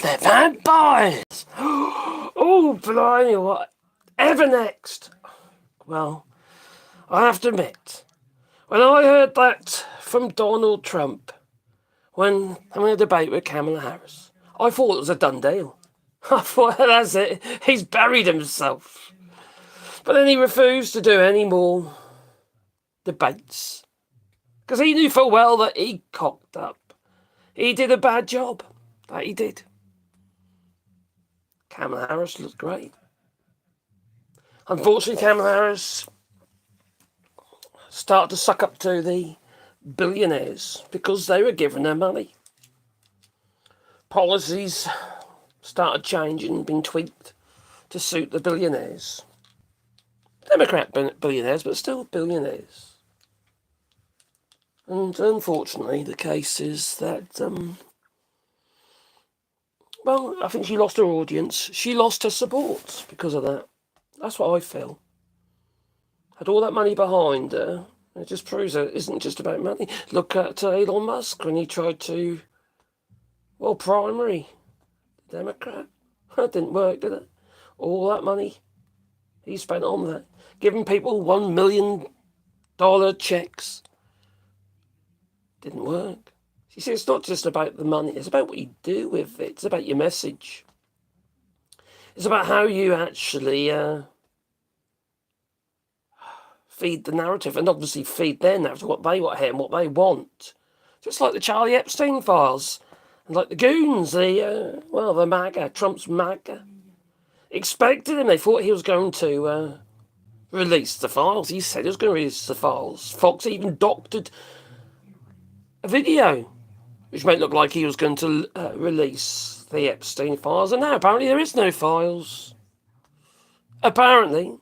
they're vampires. Oh, blimey, whatever next? Well, I have to admit, when I heard that from Donald Trump, when having a debate with Kamala Harris, I thought it was a done deal. I thought, that's it, he's buried himself. But then he refused to do any more debates, because he knew full well that he cocked up. He did a bad job, that he did. Kamala Harris looked great. Unfortunately, Kamala Harris started to suck up to the billionaires because they were giving her money. Policies started changing, being tweaked to suit the billionaires. Democrat billionaires, but still billionaires. And unfortunately, the case is that, well, I think she lost her audience. She lost her support because of that. That's what I feel. Had all that money behind her. It just proves that it isn't just about money. Look at Elon Musk when he tried to, well, primary Democrat. That didn't work, did it? All that money he spent on that. Giving people $1 million checks. Didn't work. You see, it's not just about the money. It's about what you do with it. It's about your message. It's about how you actually feed the narrative, and obviously feed their narrative, what they want to hear and what they want. Just like the Charlie Epstein files, and like the Goons, the MAGA, Trump's MAGA. Expected him. They thought he was going to release the files. He said he was going to release the files. Fox even doctored a video, which made it look like he was going to release the Epstein files. And now apparently there is no files. Apparently.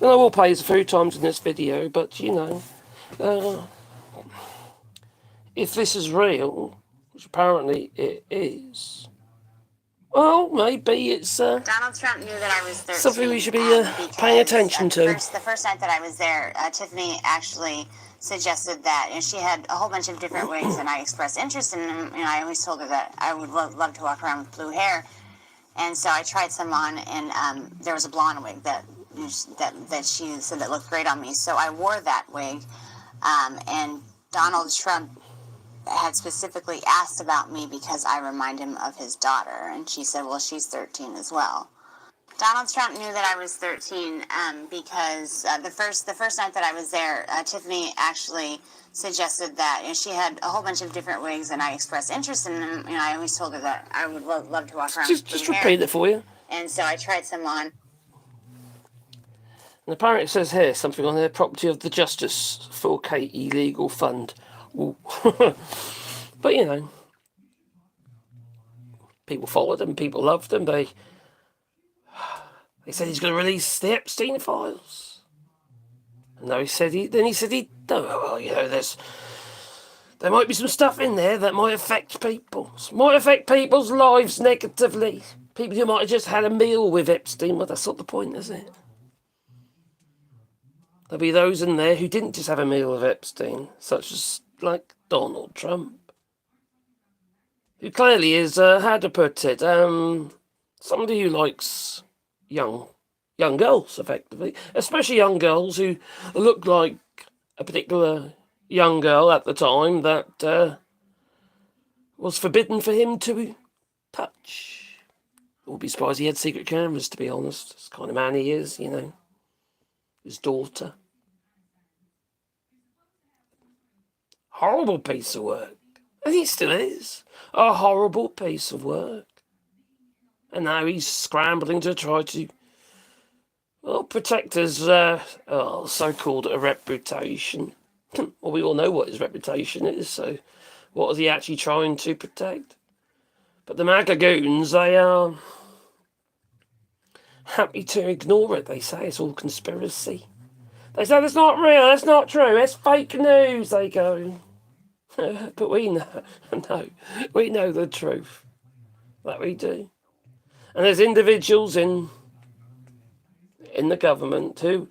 And I will play this a few times in this video, but, you know, if this is real, which apparently it is, well, maybe it's Donald Trump knew that I was 13, something we should be paying attention to. The first night that I was there, Tiffany actually suggested that, and she had a whole bunch of different ways, and I expressed interest in them. And I always told her that I would love to walk around with blue hair, and so I tried some on, and there was a blonde wig that she said that looked great on me, so I wore that wig, and Donald Trump had specifically asked about me because I remind him of his daughter, and she said, well, she's 13 as well. Donald Trump knew that I was 13 because the first night that I was there, Tiffany actually suggested that, and she had a whole bunch of different wigs, and I expressed interest in them, and I always told her that I would love to walk around with blue hair. Just repeat it for you. And so I tried some on. And apparently it says here, something on there, property of the Justice 4K illegal fund. But, you know, people followed him, people loved him. They said he's going to release the Epstein files. And now he said well, you know, there might be some stuff in there that might affect people's lives negatively. People who might have just had a meal with Epstein. Well, that's not the point, is it? There'll be those in there who didn't just have a meal with Epstein, such as, like, Donald Trump, who clearly is, how to put it, somebody who likes young girls, effectively, especially young girls who look like a particular young girl at the time that was forbidden for him to touch. I wouldn't be surprised he had secret cameras, to be honest. It's the kind of man he is, you know. His daughter. Horrible piece of work. And he still is. A horrible piece of work. And now he's scrambling to try to, well, protect his so-called reputation. Well, we all know what his reputation is, so what is he actually trying to protect? But the MAGA goons, they are happy to ignore it. They say it's all conspiracy. They say it's not real, it's not true, it's fake news, they go. But we know the truth. That we do. And there's individuals in the government who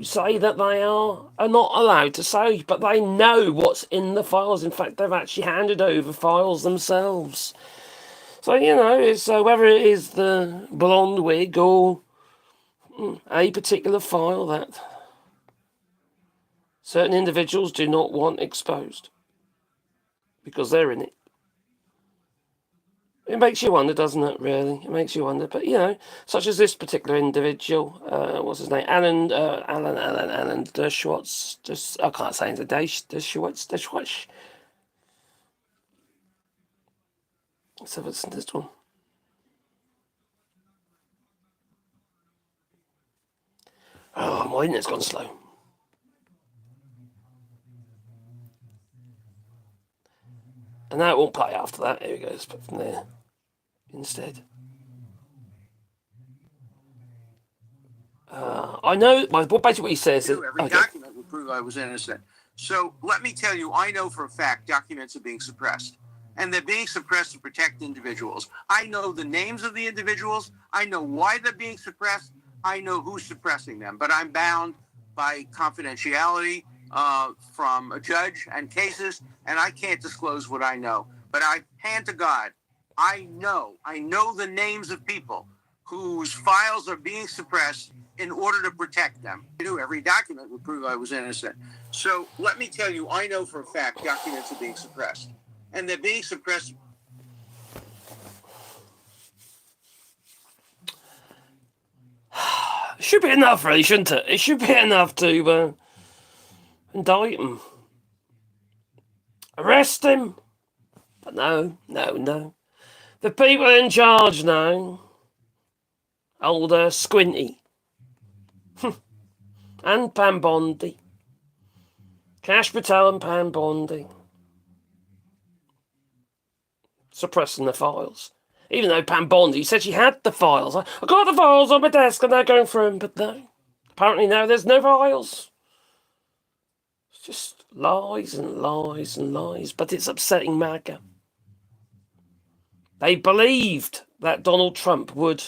say that they are not allowed to say, but they know what's in the files. In fact, they've actually handed over files themselves. So, it's whether it is the blonde wig or a particular file that certain individuals do not want exposed because they're in it. It makes you wonder, doesn't it, really? It makes you wonder. But, such as this particular individual, what's his name? Alan Dershowitz. I can't say it. Dershowitz. So what's this one? Oh, my internet's gone slow. And now it won't play after that. Here we go. Let's put from there instead. I know. Basically, what he says is every document would prove I was innocent. So let me tell you, I know for a fact documents are being suppressed, and they're being suppressed to protect individuals. I know the names of the individuals. I know why they're being suppressed. I know who's suppressing them, but I'm bound by confidentiality from a judge and cases, and I can't disclose what I know. But I hand to God, I know the names of people whose files are being suppressed in order to protect them. Every document would prove I was innocent. So let me tell you, I know for a fact documents are being suppressed, and they're being suppressed. It should be enough, really, shouldn't it? It should be enough to indict him. Arrest him. But no. The people in charge now. Older Squinty. And Pam Bondi. Cash Patel and Pam Bondi. Suppressing the files. Even though Pam Bondi said she had the files. I got the files on my desk and they're going through them, but no. Apparently now there's no files. It's just lies and lies and lies. But it's upsetting MAGA. They believed that Donald Trump would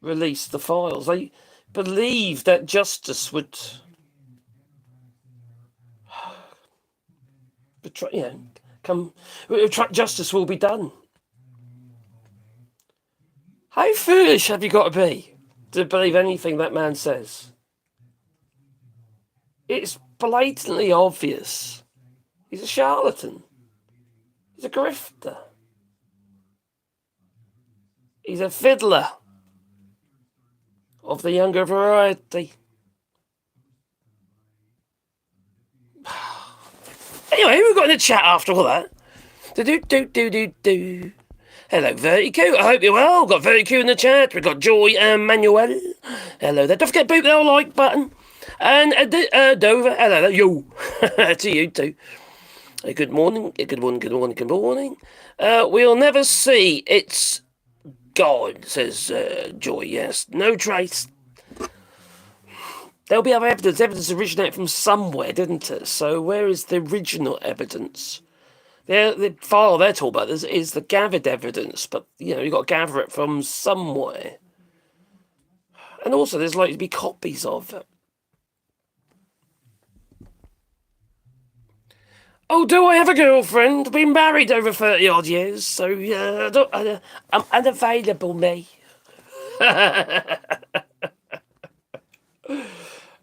release the files. They believed that justice would justice will be done. How foolish have you got to be to believe anything that man says? It's blatantly obvious. He's a charlatan. He's a grifter. He's a fiddler of the younger variety. Anyway, we've got in the chat after all that. Do. Hello, Vertigo. I hope you're well. We've got Vertigo in the chat. We've got Joy and Manuel. Hello there. Don't forget to boot the old like button. And Dover. Hello, you. To you too. Good morning. Good morning. We'll never see. It's God, says Joy. Yes. No trace. There'll be other evidence. Evidence originated from somewhere, didn't it? So where is the original evidence? The file they're talking about is the gathered evidence, but you've got to gather it from somewhere. And also there's likely to be copies of it. Oh, do I have a girlfriend? Been married over 30 odd years, so I'm unavailable, me.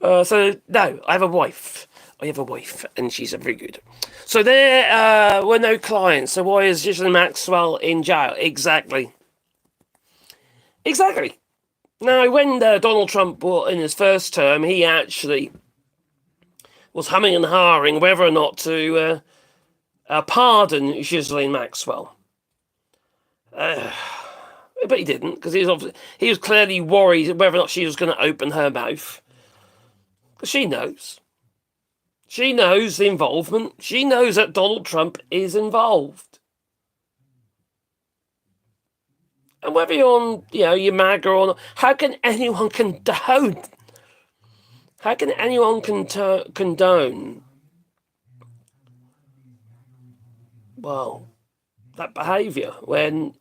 So no, I have a wife. And she's very good. So there were no clients. So why is Ghislaine Maxwell in jail? Exactly. Now, when Donald Trump was in his first term, he actually was humming and hawing whether or not to pardon Ghislaine Maxwell. But he didn't, because he was clearly worried whether or not she was going to open her mouth. Because she knows. She knows the involvement. She knows that Donald Trump is involved. And whether you're on, your MAGA or not, how can anyone condone? How can anyone condone? Well, that behaviour when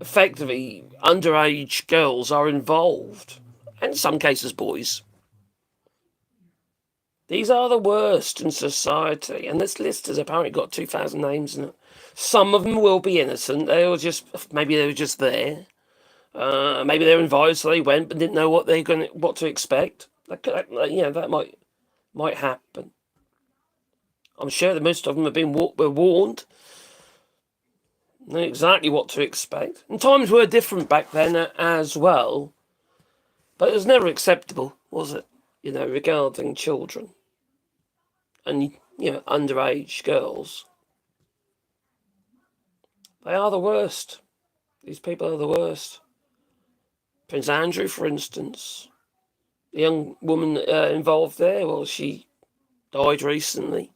effectively underage girls are involved, and in some cases boys. These are the worst in society, and this list has apparently got 2,000 names in it. Some of them will be innocent. They were just there. Maybe they were invited, so they went, but didn't know what to expect. That might happen. I'm sure that most of them were warned. Knew exactly what to expect. And times were different back then as well. But it was never acceptable, was it? Regarding children and underage girls. They are the worst. These people are the worst. Prince Andrew, for instance, the young woman involved there, well, she died recently.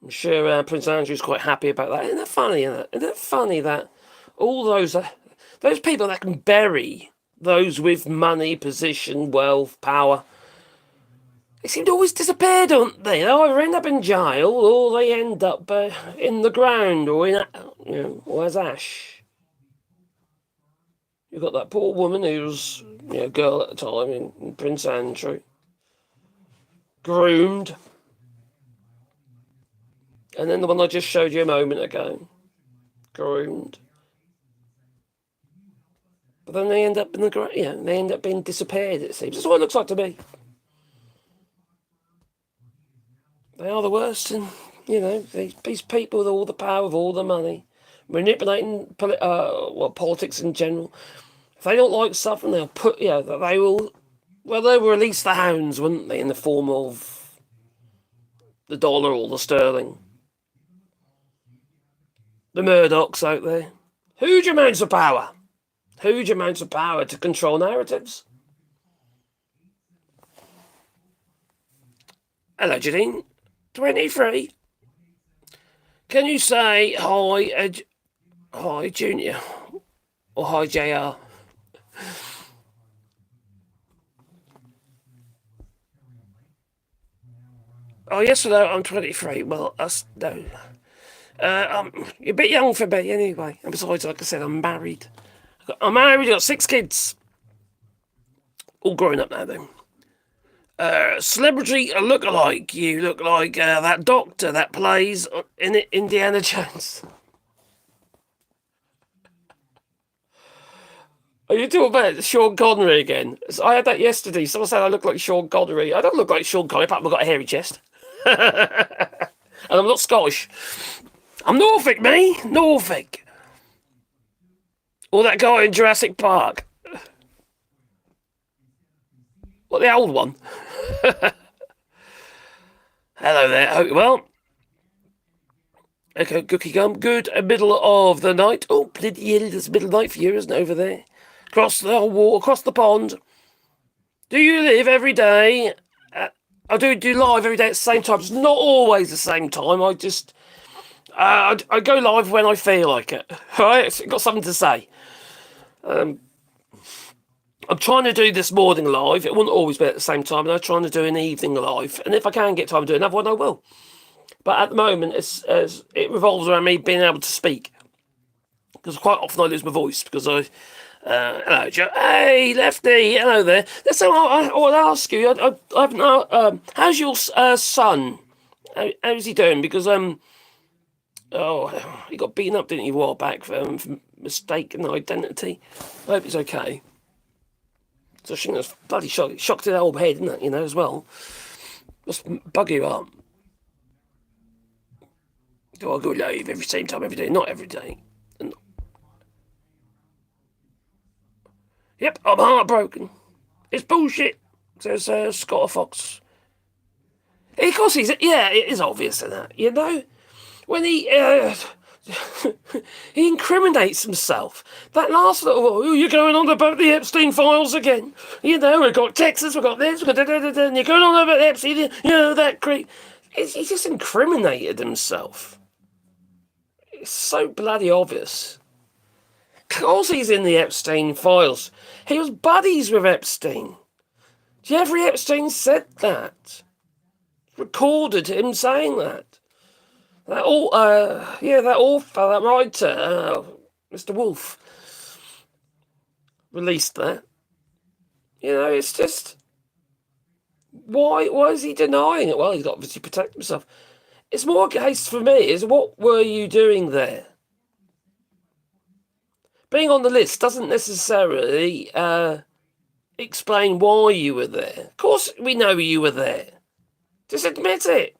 I'm sure Prince Andrew's quite happy about that. Isn't that funny? Isn't it funny that all those people that can bury those with money, position, wealth, power, they seem to always disappear, don't they? They either end up in jail or they end up in the ground or or as ash. You've got that poor woman who was a girl at the time in Prince Andrew, groomed. And then the one I just showed you a moment ago, groomed. But then they end up in the they end up being disappeared, it seems. That's what it looks like to me. They are the worst, and these people with all the power, with all the money, manipulating politics in general. If they don't like something, they'll they will release the hounds, wouldn't they, in the form of the dollar or the sterling. The Murdochs out there, huge amounts of power to control narratives. Hello, Janine. 23. Can you say hi, Junior, or hi, JR? Oh, yes or no? I'm 23. Well, no. You're a bit young for me, anyway. And besides, like I said, I'm married. I've got 6 kids. All grown up now, though. Celebrity look-alike. You look like that doctor that plays in Indiana Jones. Are you talking about Sean Connery again? I had that yesterday. Someone said I look like Sean Connery. I don't look like Sean Connery, apart from I've got a hairy chest. And I'm not Scottish. I'm Norfolk, me. Norfolk. Or that guy in Jurassic Park. What, the old one? Hello there. Well, okay, cookie gum. Good middle of the night. Oh, bloody hell, it's middle of the night for you, isn't it, over there? Across the wall, across the pond. Do you live every day? I do live every day at the same time. It's not always the same time. I just... I go live when I feel like it. Right? I've got something to say. I'm trying to do this morning live. It wouldn't always be at the same time. And I'm trying to do an evening live. And if I can get time to do another one, I will. But at the moment, it revolves around me being able to speak. Because quite often I lose my voice because hello, Joe. Hey, Lefty. Hello there. That's so I want to ask you. How's your son? How's he doing? Because he got beaten up, didn't he, a while back for mistaken identity. I hope he's okay. So I think that's bloody shock to the old head, isn't it? As well. Just bug you up. Do I go live every same time every day? Not every day. Yep, I'm heartbroken. It's bullshit, says Scott Fox. Of course it is obvious in that, When he he incriminates himself. That last little, you're going on about the Epstein files again. We've got Texas, we've got this, we've got and you're going on about Epstein, that creep. He just incriminated himself. It's so bloody obvious. Of course he's in the Epstein files. He was buddies with Epstein. Jeffrey Epstein said that. Recorded him saying that. That author, that writer, Mr. Wolf, released that. It's just... Why is he denying it? Well, he's got to obviously protect himself. It's more a case for me is what were you doing there? Being on the list doesn't necessarily explain why you were there. Of course, we know you were there. Just admit it.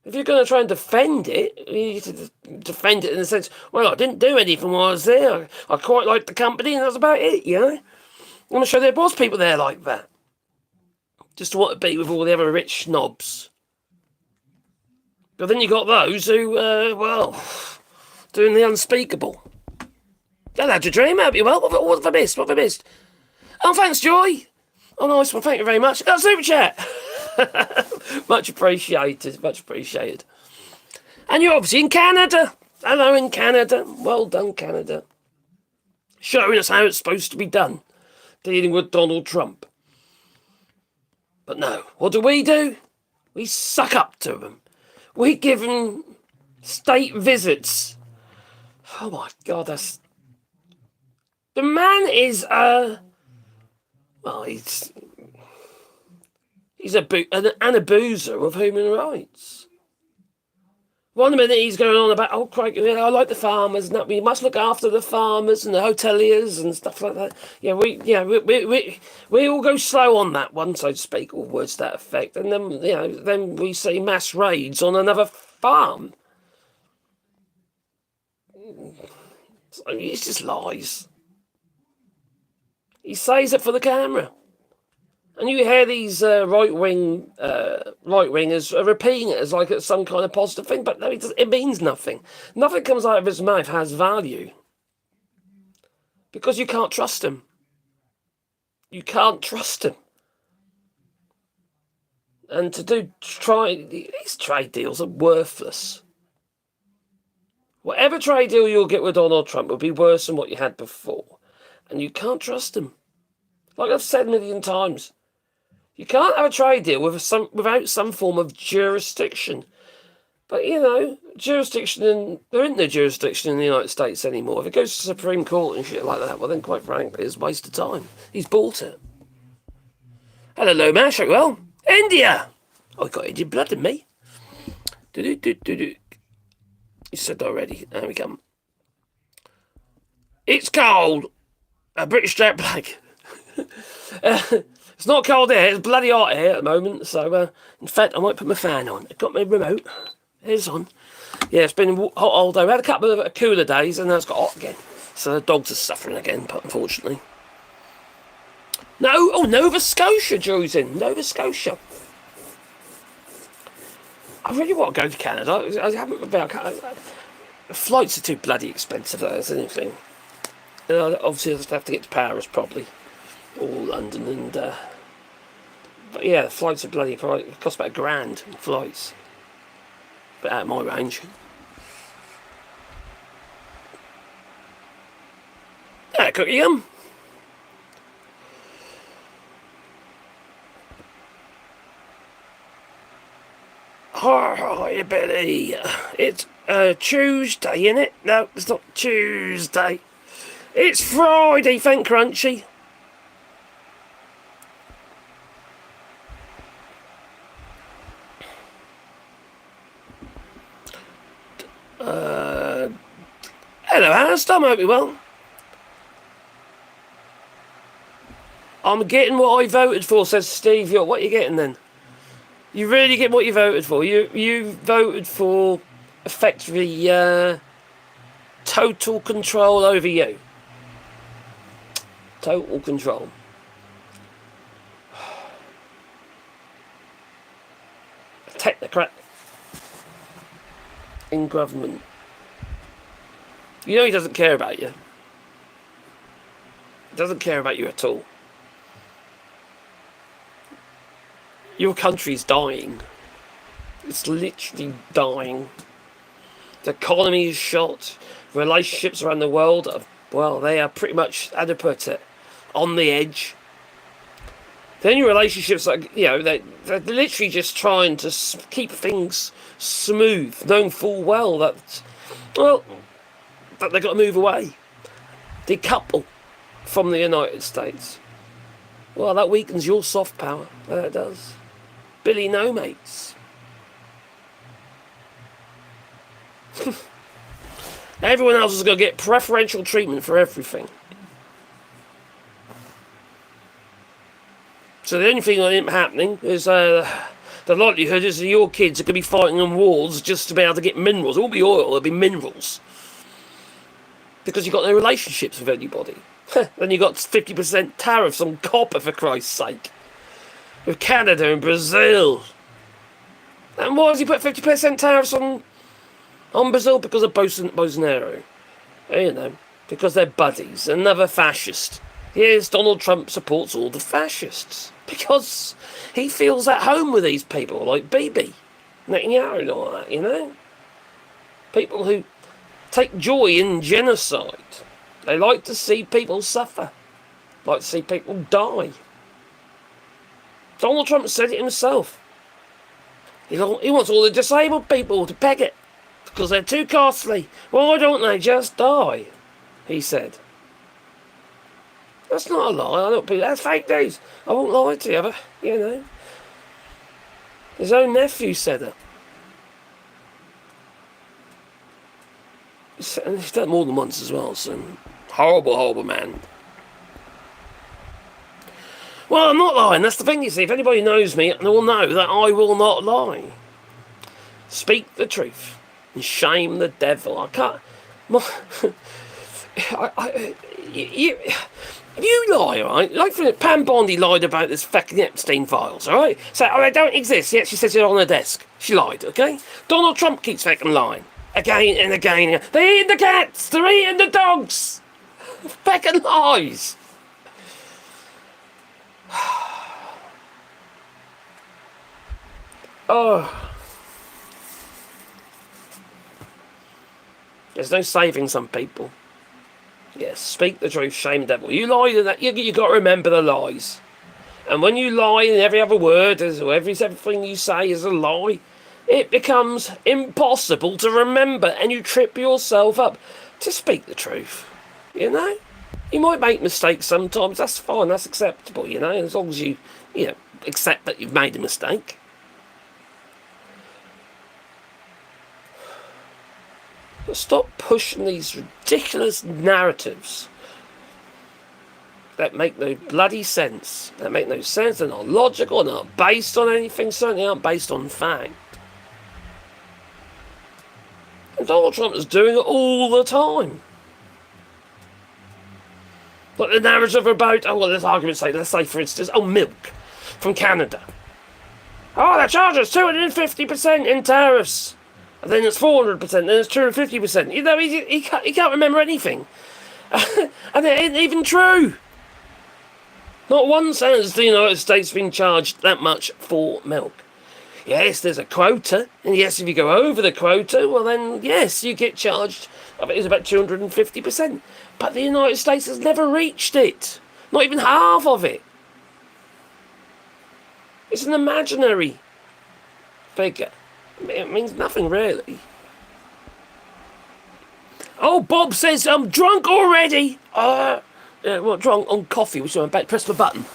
If you're going to try and defend it, you need to defend it in the sense, well, I didn't do anything while I was there. I quite liked the company, and that's about it, you know? I'm going to show there was people there like that. Just to want to be with all the other rich snobs. But then you got those who, doing the unspeakable. That had your dream, have you? Well, what have I missed? What have I missed? Oh, thanks, Joy. Oh, nice one. Thank you very much. Super chat. Much appreciated. Much appreciated. And you're obviously in Canada. Hello in Canada. Well done, Canada. Showing us how it's supposed to be done. Dealing with Donald Trump. But no. What do? We suck up to them. We give them state visits. Oh my God, that's... The man is, he's an abuser of human rights. One minute he's going on about, oh, crikey, I like the farmers, and that we must look after the farmers and the hoteliers and stuff like that. Yeah, we all go slow on that one, so to speak, or words to that effect. And then, then we see mass raids on another farm. So it's just lies. He says it for the camera. And you hear these right-wingers repeating it as like it's some kind of positive thing, but no, it means nothing. Nothing comes out of his mouth has value. Because you can't trust him. You can't trust him. And these trade deals are worthless. Whatever trade deal you'll get with Donald Trump will be worse than what you had before. And you can't trust him. Like I've said a million times. You can't have a trade deal without some form of jurisdiction. But, jurisdiction, there isn't no jurisdiction in the United States anymore. If it goes to the Supreme Court and shit like that, well, then quite frankly, it's a waste of time. He's bought it. Hello, Lomash. Well, India. I got Indian blood in me. You said already. There we come. It's cold. A British jet black. It's not cold here. It's bloody hot here at the moment. So, in fact, I might put my fan on. I've got my remote. It's on. Yeah, it's been hot all day. We had a couple of cooler days, and now it's got hot again. So the dogs are suffering again, unfortunately. Nova Scotia, Drew's in. Nova Scotia. I really want to go to Canada. I haven't been. Flights are too bloody expensive, though, as anything. Obviously, I just have to get to Paris, probably. Or London, and... but yeah, the flights are bloody... It costs about $1,000, flights. But out of my range. Yeah, cookie yum. Hi, Billy. It's Tuesday, innit? No, it's not Tuesday. It's Friday, thank Crunchy. Hello, Alistair, I hope you're well. I'm getting what I voted for, says Steve. What are you getting then? You really get what you voted for. You voted for effectively total control over you. Total control. Technocratic in government. You know he doesn't care about you. He doesn't care about you at all. Your country's dying. It's literally dying. The economy is shot. Relationships around the world they are pretty much, how to put it, on the edge. The only relationships that, they're literally just trying to keep things smooth, knowing full well that they've got to move away. Decouple from the United States. Well, that weakens your soft power. That does. Billy, no, mates. Everyone else is going to get preferential treatment for everything. So the only thing that isn't happening is the likelihood is that your kids are going to be fighting on wars just to be able to get minerals. It won't be oil, it'll be minerals. Because you've got no relationships with anybody. Then you've got 50% tariffs on copper, for Christ's sake. With Canada and Brazil. And why does he put 50% tariffs on Brazil? Because of Bolsonaro. You know, because they're buddies. Another fascist. Yes, Donald Trump supports all the fascists. Because he feels at home with these people, like Bibi, Netanyahu and all that, you know? People who take joy in genocide. They like to see people suffer. Like to see people die. Donald Trump said it himself. He wants all the disabled people to peg it. Because they're too costly. Why don't they just die? He said. That's not a lie. That's fake news. I won't lie to you, you know. His own nephew said it. And he's done it more than once as well, so horrible, horrible man. Well, I'm not lying. That's the thing, you see. If anybody knows me, they will know that I will not lie. Speak the truth and shame the devil. I can't... You lie, right? Like Pam Bondi lied about this fucking Epstein files, alright? So, they don't exist, yet she says it on her desk. She lied, okay? Donald Trump keeps fucking lying. Again and again. They're eating the cats! They're eating the dogs! Fucking lies! Oh. There's no saving some people. Yes, speak the truth, shame the devil. You lie to that, you got to remember the lies. And when you lie and every other word, everything you say is a lie, it becomes impossible to remember and you trip yourself up to speak the truth. You know? You might make mistakes sometimes, that's fine, that's acceptable, you know, as long as you accept that you've made a mistake. But stop pushing these ridiculous narratives that make no bloody sense. That make no sense, they're not logical, they're not based on anything, certainly aren't based on fact. And Donald Trump is doing it all the time. Like the narrative about, let's say for instance, milk from Canada. Oh, they charge us 250% in tariffs. And then it's 400%, then it's 250%. You know, he can't remember anything. And it ain't even true. Not one sentence has the United States been charged that much for milk. Yes, there's a quota, and yes, if you go over the quota, well then, yes, you get charged, I think it's about 250%. But the United States has never reached it. Not even half of it. It's an imaginary figure. It means nothing, really. Oh, Bob says I'm drunk already. Drunk on coffee, which I'm about to press the button.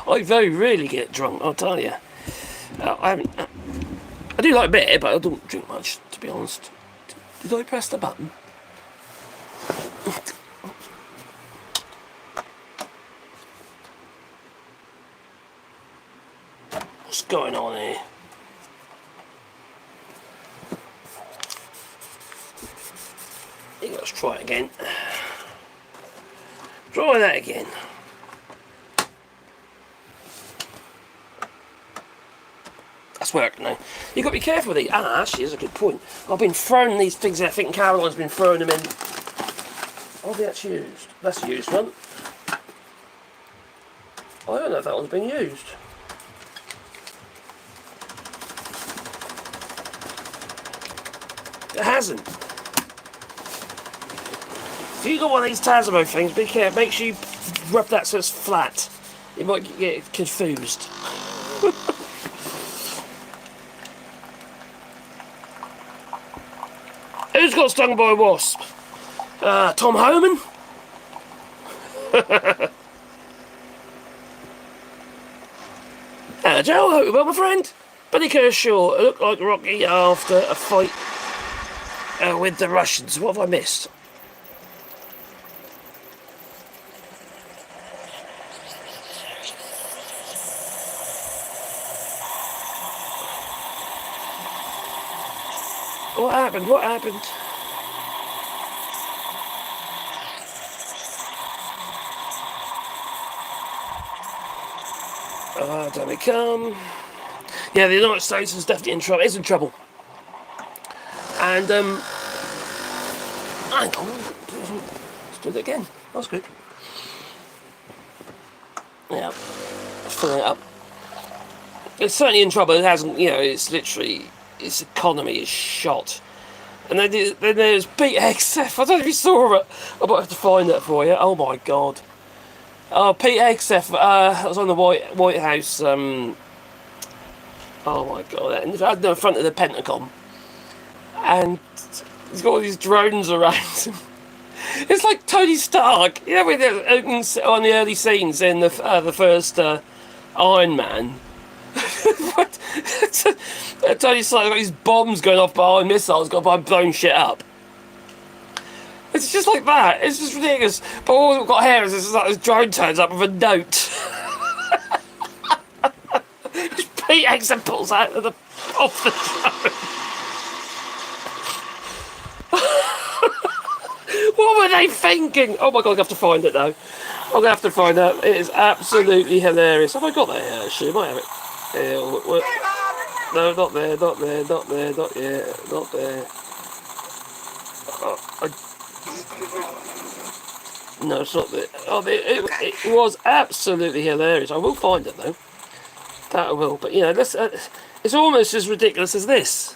I very rarely get drunk, I'll tell you. I do like a bit, but I don't drink much, to be honest. Did I press the button? What's going on here? Let's try it again. Try that again. That's working now. You've got to be careful with these. Actually, that's a good point. I've been throwing these things out. I think Caroline's been throwing them in. Oh, that's used. That's a used one. I don't know if that one's been used. It hasn't. If you got one of these Tasmo things, be careful. Make sure you rub that so it's flat. You might get confused. Who's got stung by a wasp? Tom Homan? Hello, Joe. Hope you're well, my friend. Buddy Kershaw, it looked like Rocky after a fight with the Russians. What have I missed? What happened? What happened? Don't we come? Yeah, the United States is definitely in trouble. Is in trouble. And hang on. Let's do it again. That's good. Yeah, let's fill it up. It's certainly in trouble. It hasn't. It's literally its economy is shot. And then there's Pete Hegseth. I don't know if you saw it. I might have to find that for you. Oh my god. Oh, Pete Hegseth. I was on the White House. Oh my god. And in front of the Pentagon, and he's got all these drones around him. It's like Tony Stark. With on the early scenes in the first Iron Man. Tony Stark got these bombs going off behind missiles, got by blowing shit up. It's just like that. It's just ridiculous. But all we've got here is this drone turns up with a note. Pete Hegseth pulls out off the drone. What were they thinking? Oh my god, I have to find it now. I'm going to have to find out. It is absolutely hilarious. Have I got that here? Actually, I might have it. No, not there, not there, not there, not yet, not there. No, it's not there. Oh, it was absolutely hilarious. I will find it though. That I will. But it's almost as ridiculous as this.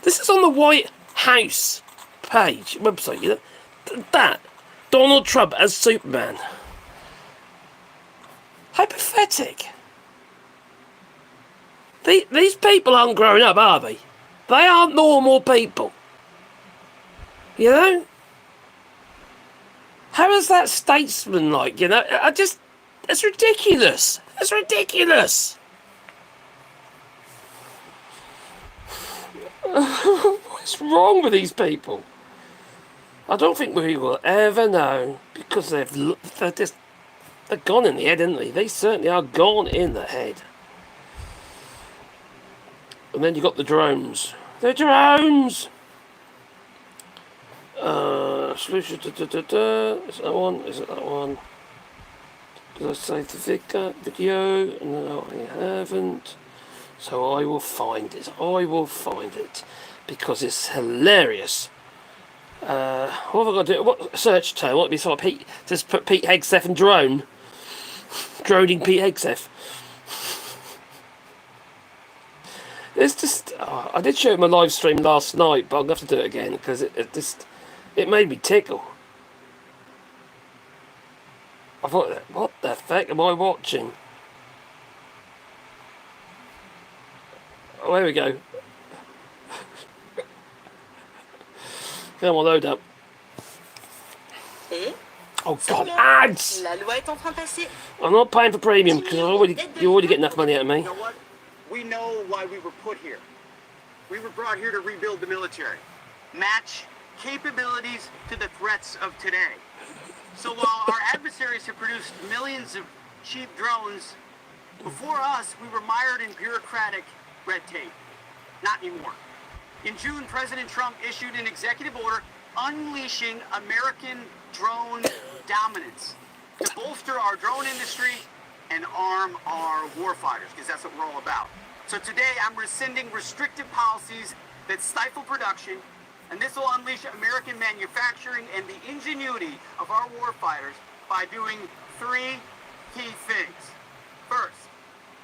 This is on the White House page, website. That Donald Trump as Superman. How pathetic. These people aren't grown up, are they? They aren't normal people. How is that statesman-like, it's ridiculous. It's ridiculous. What's wrong with these people? I don't think we will ever know, because they're gone in the head, aren't they? They certainly are gone in the head. And then you got the drones. The drones! Solution. Is it that one? Is it that one? Did I save the video? No, I haven't. So I will find it. I will find it. Because it's hilarious. What have I got to do? What search term? What would be sort of Pete? Just put Pete Hegseth and drone. Droning Pete Hegseth. It's just. I did show it in my live stream last night, but I'm going to have to do it again because it made me tickle. I thought, what the fuck am I watching? Oh, there we go. Come on, load up. Oh God, ads! I'm not paying for premium because you already get enough money out of me. You know what? We know why we were put here. We were brought here to rebuild the military, match capabilities to the threats of today. So while our adversaries have produced millions of cheap drones, before us, we were mired in bureaucratic red tape. Not anymore. In June, President Trump issued an executive order unleashing American drone dominance to bolster our drone industry and arm our warfighters, because that's what we're all about. So today, I'm rescinding restrictive policies that stifle production, and this will unleash American manufacturing and the ingenuity of our warfighters by doing three key things. First,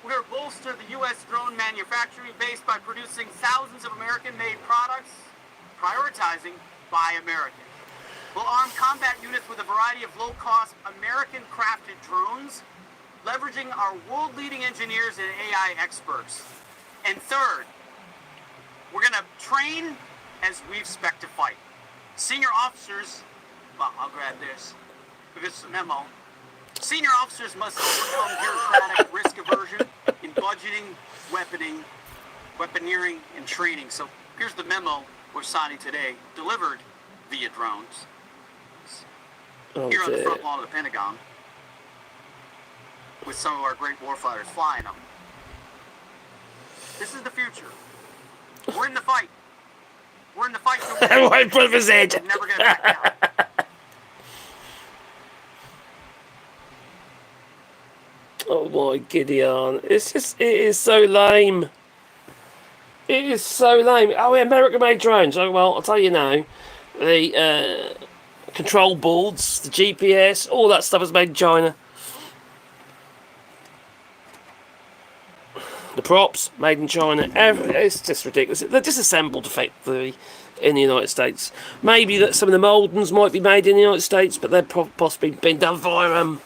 we're bolster the U.S. drone manufacturing base by producing thousands of American-made products, prioritizing Buy American. We'll arm combat units with a variety of low-cost, American-crafted drones, leveraging our world-leading engineers and AI experts. And third, we're going to train as we expect to fight. Senior officers, well, I'll grab this, because it's a memo. Senior officers must overcome bureaucratic risk aversion in budgeting, weaponeering, and training. So here's the memo we're signing today, delivered via drones. Here on the front lawn of the Pentagon, with some of our great warfighters flying them. This is the future. We're in the fight. We're in the fight. Right in front of his head. We're never gonna back down. Oh my Gideon. It is so lame. It is so lame. Oh, America made drones. Oh, well, I'll tell you now. The control boards, the GPS, all that stuff is made in China. The props, made in China. It's just ridiculous. They're disassembled effectively in the United States. Maybe that some of the Moldens might be made in the United States, but they're possibly been done via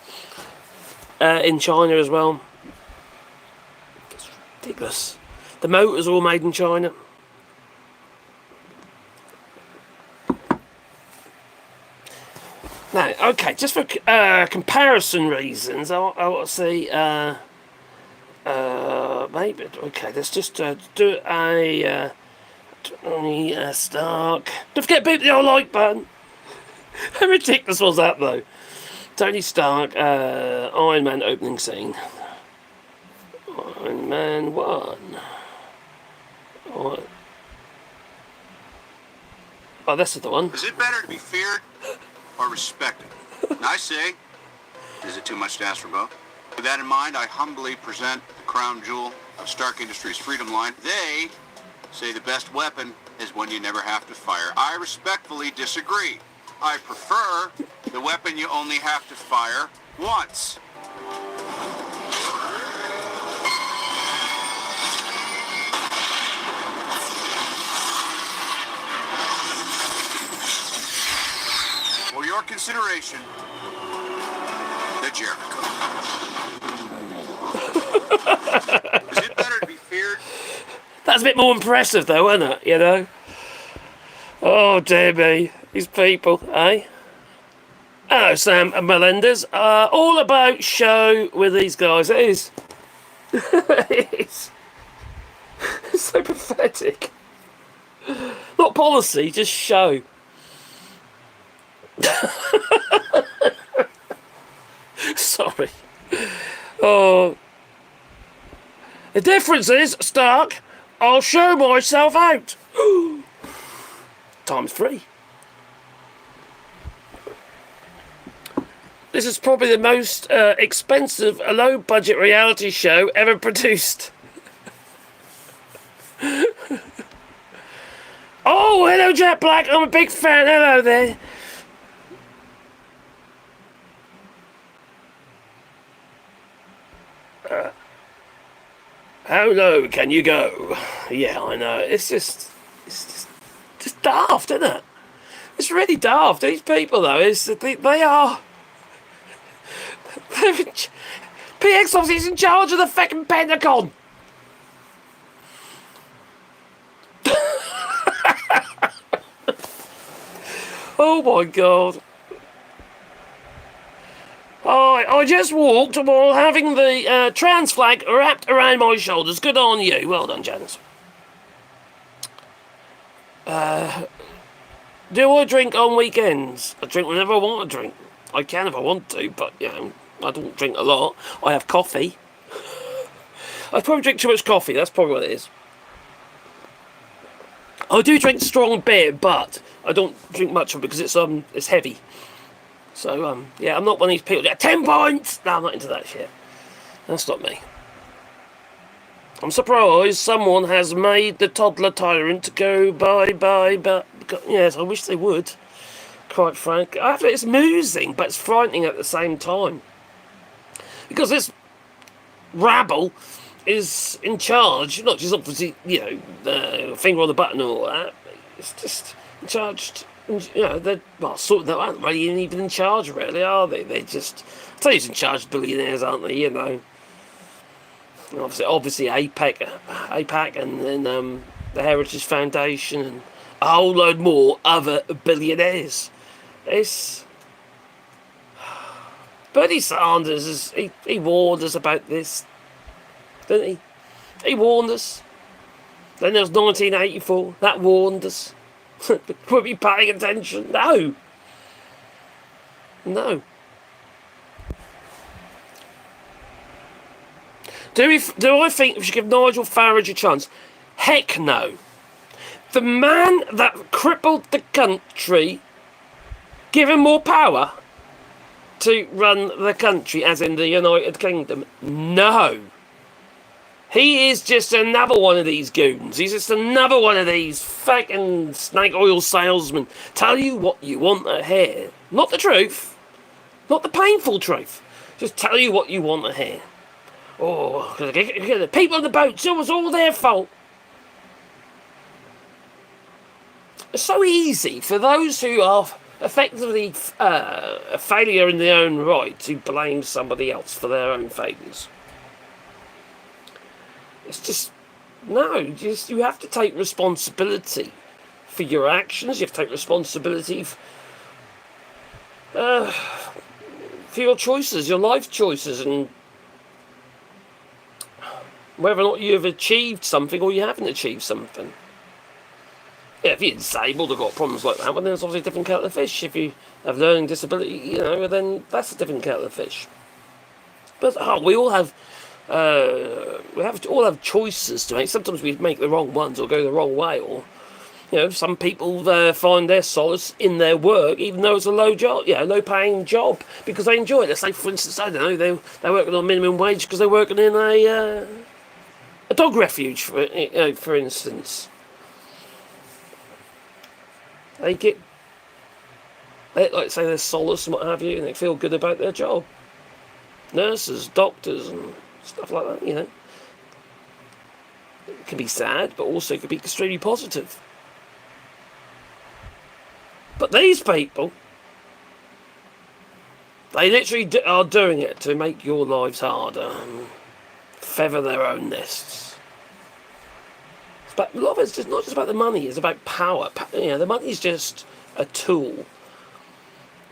in China as well. It's ridiculous. The motors are all made in China. Now, okay, just for comparison reasons, I want to see. Maybe okay. Let's just do a Tony Stark. Don't forget to beat the old like button. How ridiculous was that, though? Tony Stark, Iron Man opening scene. Iron Man 1. Oh, this is the one. Is it better to be feared or respected? And I say, is it too much to ask for both? With that in mind, I humbly present the crown jewel of Stark Industries' Freedom Line. They say the best weapon is one you never have to fire. I respectfully disagree. I prefer the weapon you only have to fire once. For your consideration, the Jericho. Is it better to be feared? That's a bit more impressive, though, isn't it? You know? Oh, dear me. These people, eh? Hello, Sam and Melendez. All about show with these guys. It is. It is. It's so pathetic. Not policy, just show. Sorry. Oh. The difference is, Stark, I'll show myself out. Times 3. This is probably the most expensive, low-budget reality show ever produced. Oh, hello, Jack Black. I'm a big fan. Hello there. How low can you go? Yeah, I know. It's just daft, isn't it? It's really daft. These people, though, they are. PX officers in charge of the fucking Pentagon. Oh my God. I just walked while having the trans flag wrapped around my shoulders. Good on you. Well done, Janice. Do I drink on weekends? I drink whenever I want to drink. I can if I want to, but, you know, I don't drink a lot. I have coffee. I probably drink too much coffee. That's probably what it is. I do drink strong beer, but I don't drink much of it because it's heavy. So, yeah, I'm not one of these people that 10 points! No, I'm not into that shit. That's not me. I'm surprised someone has made the toddler tyrant go bye-bye, but yes, I wish they would, quite frank. It's amusing, but it's frightening at the same time. Because this rabble is in charge, not just obviously, you know, finger on the button and all that, it's just in charge. You know, they're aren't really even in charge, really, are they? They're just, I tell you, who's in charge of billionaires, aren't they? You know, obviously APAC, and then the Heritage Foundation, and a whole load more other billionaires. It's Bernie Sanders, he warned us about this, didn't he? He warned us. Then there was 1984. That warned us. Were we paying attention? No. No. Do I think we should give Nigel Farage a chance? Heck no. The man that crippled the country, give him more power to run the country, as in the United Kingdom? No. He is just another one of these goons. He's just another one of these fucking snake oil salesmen. Tell you what you want to hear. Not the truth. Not the painful truth. Just tell you what you want to hear. Oh, the people on the boats, it was all their fault. It's so easy for those who are effectively a failure in their own right to blame somebody else for their own failures. It's just, no, you have to take responsibility for your actions. You have to take responsibility for your choices, your life choices, and whether or not you've achieved something or you haven't achieved something. Yeah, if you're disabled or got problems like that, well, then it's obviously a different kettle of fish. If you have learning disability, then that's a different kettle of fish. But we all have all have choices to make. Sometimes we make the wrong ones or go the wrong way, or some people find their solace in their work, even though it's a low-paying job, because they enjoy it. Let's say, for instance, I don't know, they're working on minimum wage because they're working in a dog refuge, for instance. They like say their solace and what have you, and they feel good about their job. Nurses, doctors, and stuff like that, It can be sad, but also it can be extremely positive. But these people, they literally are doing it to make your lives harder and feather their own nests. But a lot of it's just not just about the money, it's about power. The money is just a tool.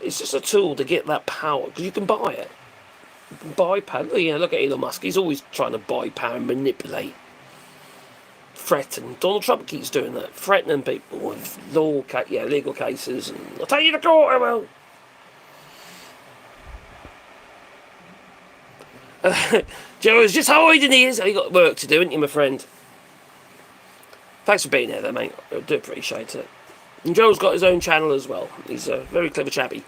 It's just a tool to get that power, because you can buy it. You can buy power. Look at Elon Musk, he's always trying to buy power and manipulate. Threaten. Donald Trump keeps doing that, threatening people with legal cases, and I'll take you to court, I will. Joe is just hiding here, so you got work to do, haven't you, my friend? Thanks for being here, though, mate. I do appreciate it. And Joe's got his own channel as well. He's a very clever chappy.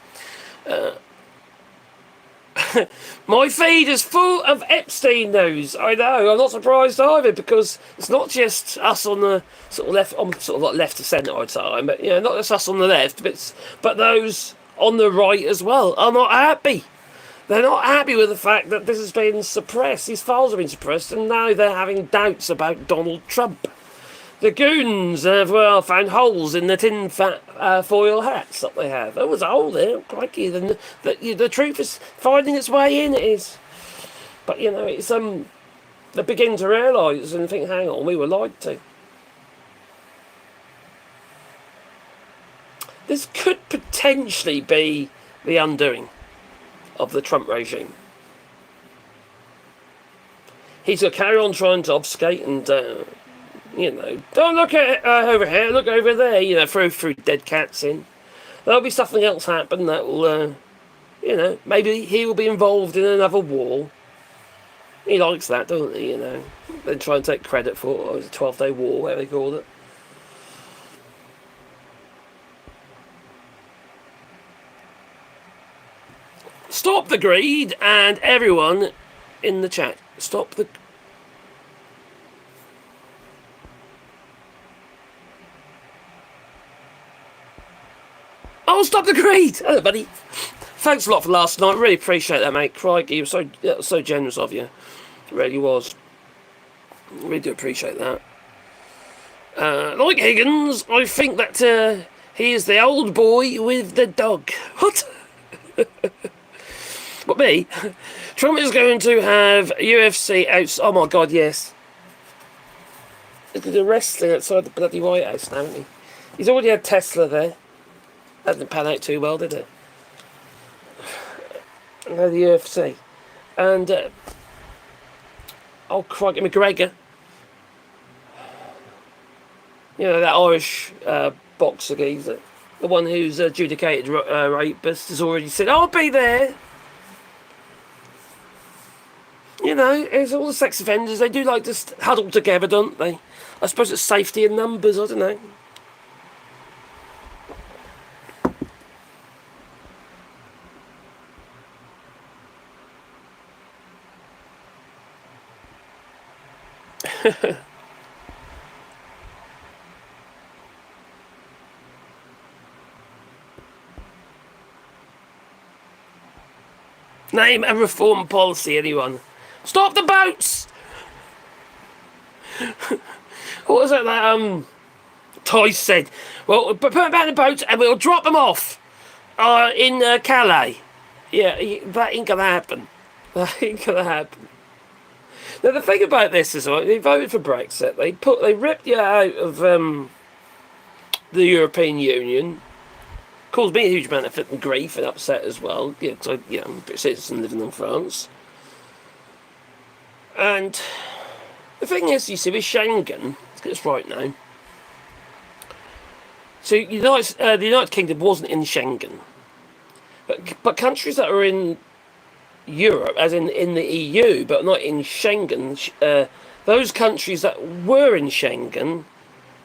My feed is full of Epstein news. I know. I'm not surprised either, because it's not just us on the sort of left, left of centre, I'd say. But not just us on the left, but those on the right as well are not happy. They're not happy with the fact that this has been suppressed. These files have been suppressed, and now they're having doubts about Donald Trump. The goons have found holes in the tin foil hats that they have. There was a hole there, crikey. The truth is finding its way in, it is. But, it's they begin to realise and think, hang on, we were lied to. This could potentially be the undoing of the Trump regime. He's going to carry on trying to obfuscate and... don't look at over here, look over there, throw dead cats in. There'll be something else happen that will, maybe he will be involved in another war. He likes that, doesn't he, Then try and take credit for it was a 12-day war, whatever they called it. Stop the greed, and everyone in the chat, stop the... Oh, stop the greed! Hello, buddy. Thanks a lot for last night. Really appreciate that, mate. Crikey, you were so generous of you. It really was. Really do appreciate that. Like Higgins, I think that he is the old boy with the dog. What? What, me? Trump is going to have UFC out... Oh, my God, yes. They're wrestling outside the bloody White House now, hasn't he? He's already had Tesla there. That didn't pan out too well, did it? the UFC. And, Crikey McGregor, you know, that Irish boxer geezer, the one who's adjudicated rapist, has already said, I'll be there. You know, it's all the sex offenders, they do like to huddle together, don't they? I suppose it's safety in numbers, I don't know. Name a reform policy, anyone. Stop the boats! What was it that Tice said? Well, put them back in the boats and we'll drop them off in Calais. Yeah, that ain't gonna happen. That ain't gonna happen. Now the thing about this is, they voted for Brexit. They ripped you out of the European Union. Caused me a huge amount of grief and upset as well. Yeah, because I'm a British citizen living in France. And the thing is, you see, with Schengen, let's get this right now. So the United Kingdom wasn't in Schengen, but countries that are in Europe, as in the EU, but not in Schengen, those countries that were in Schengen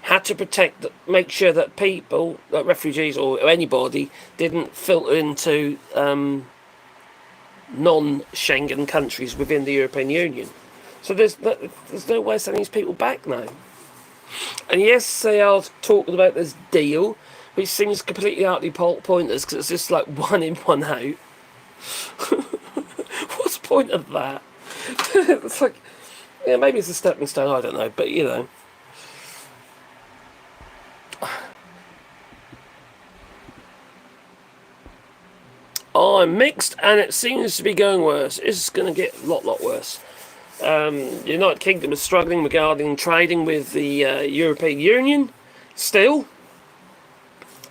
had to make sure that people, that refugees or anybody, didn't filter into non-Schengen countries within the European Union. So there's no way of sending these people back now. And yes, they are talking about this deal, which seems completely utterly pointless because it's just like one in, one out. What's the point of that? It's like, yeah, maybe it's a stepping stone, I don't know, but you know. I'm mixed, and it seems to be going worse. It's going to get a lot worse. The United Kingdom is struggling regarding trading with the European Union. Still,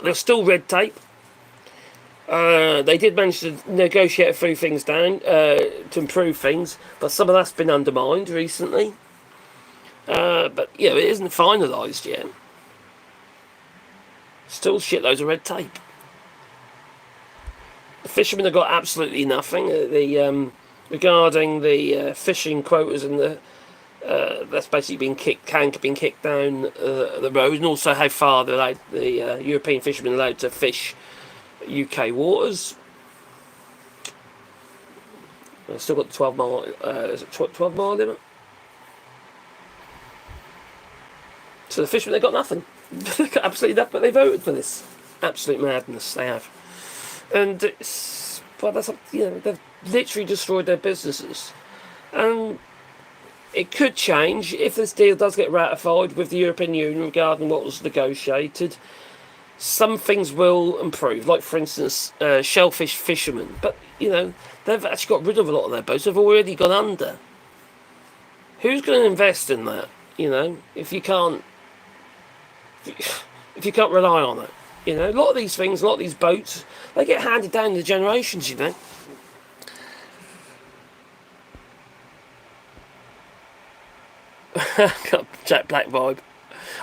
there's still red tape. They did manage to negotiate a few things down to improve things, but some of that's been undermined recently. But you know, it isn't finalised yet. Still shitloads of red tape. The fishermen have got absolutely nothing. Regarding the fishing quotas and that's basically been kicked down the road, and also how far the European fishermen are allowed to fish UK waters. I've still got the 12 mile. Is it 12 mile limit? So the fishermen, they've got nothing. They've got absolutely nothing. But they voted for this. Absolute madness they have. And it's, well, that's, you know, they've literally destroyed their businesses. And it could change if this deal does get ratified with the European Union regarding what was negotiated. Some things will improve, like for instance, shellfish fishermen. But you know, they've actually got rid of a lot of their boats. They've already gone under. Who's going to invest in that? You know, if you can't rely on it. You know, a lot of these things, a lot of these boats, they get handed down to generations. You know. Got Jack Black vibe.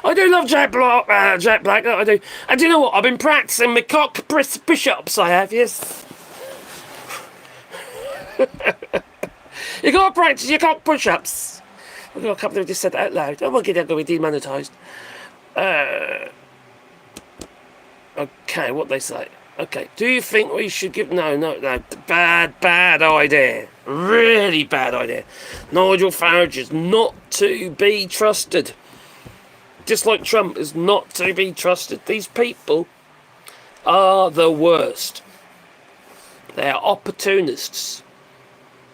I do love Jack Black. I do. And do you know what? I've been practicing my cock push-ups. I have, yes. You got to practice your cock push-ups. I've got a couple that just said that out loud. Oh my God, they're going to be demonetised. Okay, what they say. Okay, do you think we should give... No. Bad idea. Really bad idea. Nigel Farage is not to be trusted. Just like Trump is not to be trusted. These people are the worst. They are opportunists.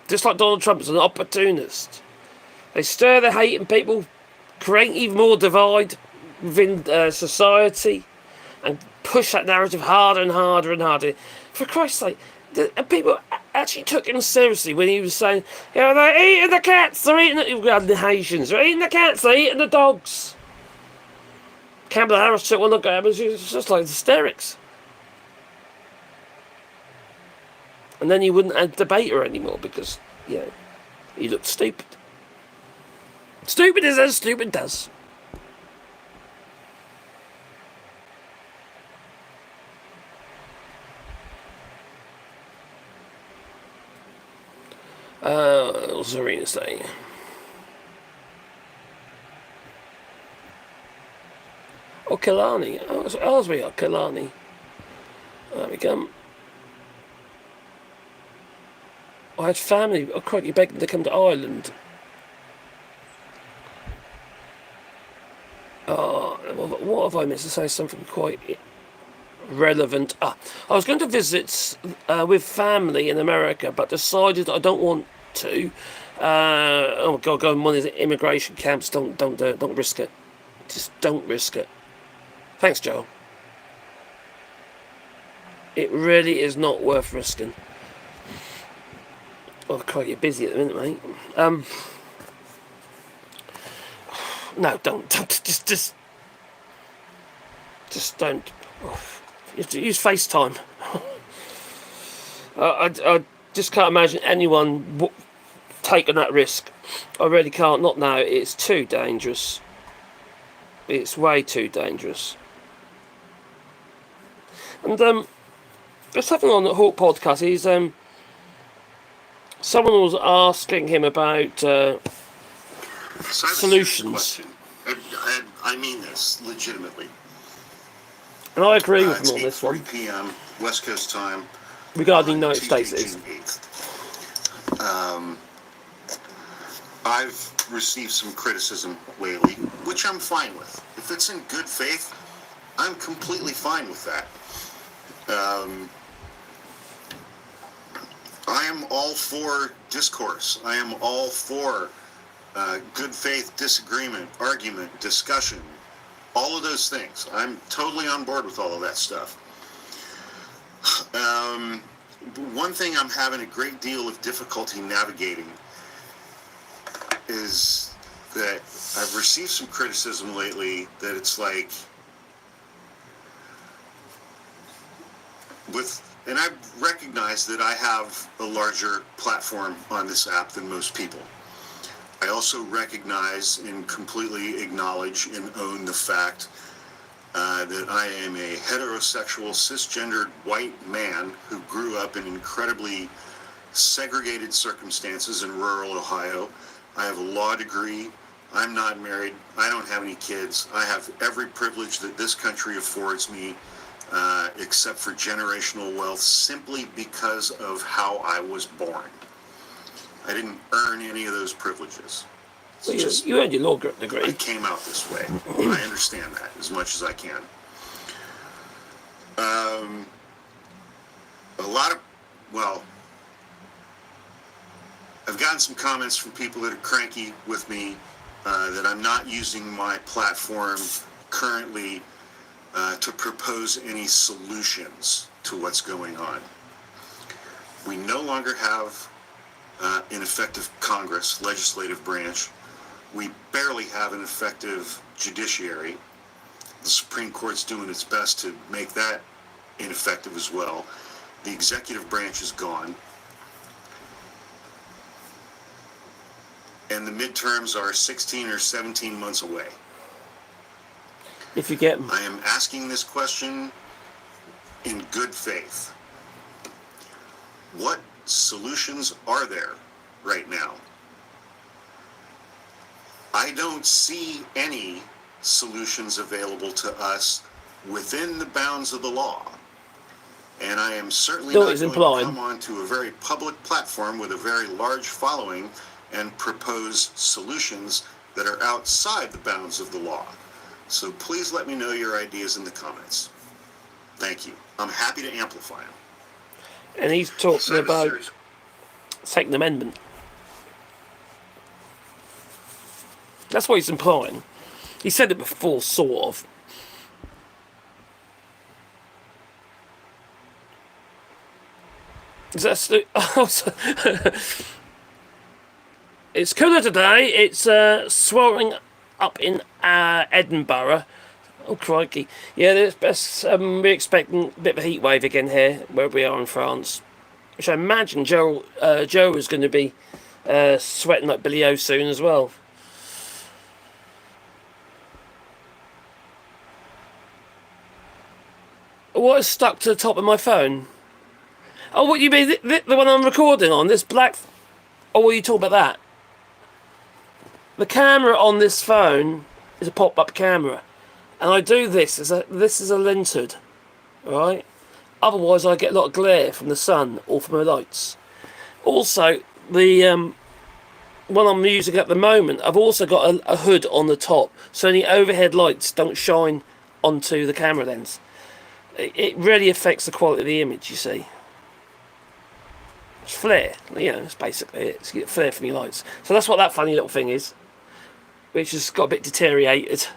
Just like Donald Trump is an opportunist. They stir the hate in people, create even more divide within society, and push that narrative harder and harder and harder. For Christ's sake, people actually took him seriously when he was saying, you know, they're eating the cats, they're eating the Haitians, they're eating the cats, they're eating the dogs. Kamala Harris took one look at him and she was just like hysterics. And then you wouldn't have debater anymore because, you know, he looked stupid. Stupid is as stupid does. What's Zarina saying? Oh, Killarney. Oh, as we are, Killarney. There we go. I had family, crikey, begging to come to Ireland. What have I missed to say? Something quite relevant. I was going to visit with family in America, but decided I don't want to. Oh God, go on one of the immigration camps. Don't do it. Don't risk it. Just don't risk it. Thanks, Joel. It really is not worth risking. Oh, quite you're busy at the minute, mate. No, don't just don't. Oh, you have to use FaceTime. I just can't imagine anyone taking that risk. I really can't. Not now. It's too dangerous. It's way too dangerous. And there's something on the Hawk podcast. He's someone was asking him about solutions. I mean this legitimately. And I agree with him on this one. 3 p.m. West Coast time. Regarding the United States, it is. I've received some criticism lately, which I'm fine with. If it's in good faith, I'm completely fine with that. I am all for discourse. I am all for good faith disagreement, argument, discussion, all of those things. I'm totally on board with all of that stuff. One thing I'm having a great deal of difficulty navigating is that I've received some criticism lately that it's like, and I recognize that I have a larger platform on this app than most people. I also recognize and completely acknowledge and own the fact that I am a heterosexual, cisgendered white man who grew up in incredibly segregated circumstances in rural Ohio. I have a law degree. I'm not married. I don't have any kids. I have every privilege that this country affords me, except for generational wealth, simply because of how I was born. I didn't earn any of those privileges. Well, you earned your law degree. I came out this way. I understand that as much as I can. I've gotten some comments from people that are cranky with me that I'm not using my platform currently to propose any solutions to what's going on. We no longer have an effective Congress, legislative branch. We barely have an effective judiciary. The Supreme Court's doing its best to make that ineffective as well. The executive branch is gone. And the midterms are 16 or 17 months away. If you get them. I am asking this question in good faith. What solutions are there right now? I don't see any solutions available to us within the bounds of the law. And I am certainly not going to come onto a very public platform with a very large following and propose solutions that are outside the bounds of the law. So please let me know your ideas in the comments. Thank you. I'm happy to amplify them. And he's talking about Second Amendment. That's what he's implying. He said it before, sort of. Is that it's cooler today. It's swelling up in Edinburgh. Oh, crikey. Yeah, we're expecting a bit of a heat wave again here, where we are in France. Which I imagine Joe is going to be sweating like Billy O soon as well. What is stuck to the top of my phone? Oh, what you mean? The one I'm recording on? This black... Oh, what are you talking about that? The camera on this phone is a pop-up camera. And I do this as this is a lens hood. Alright? Otherwise I get a lot of glare from the sun or from the lights. Also, the one I'm using at the moment, I've also got a hood on the top, so any overhead lights don't shine onto the camera lens. It really affects the quality of the image, you see. It's flare, it's basically it. It's get flare from your lights. So that's what that funny little thing is, which has got a bit deteriorated.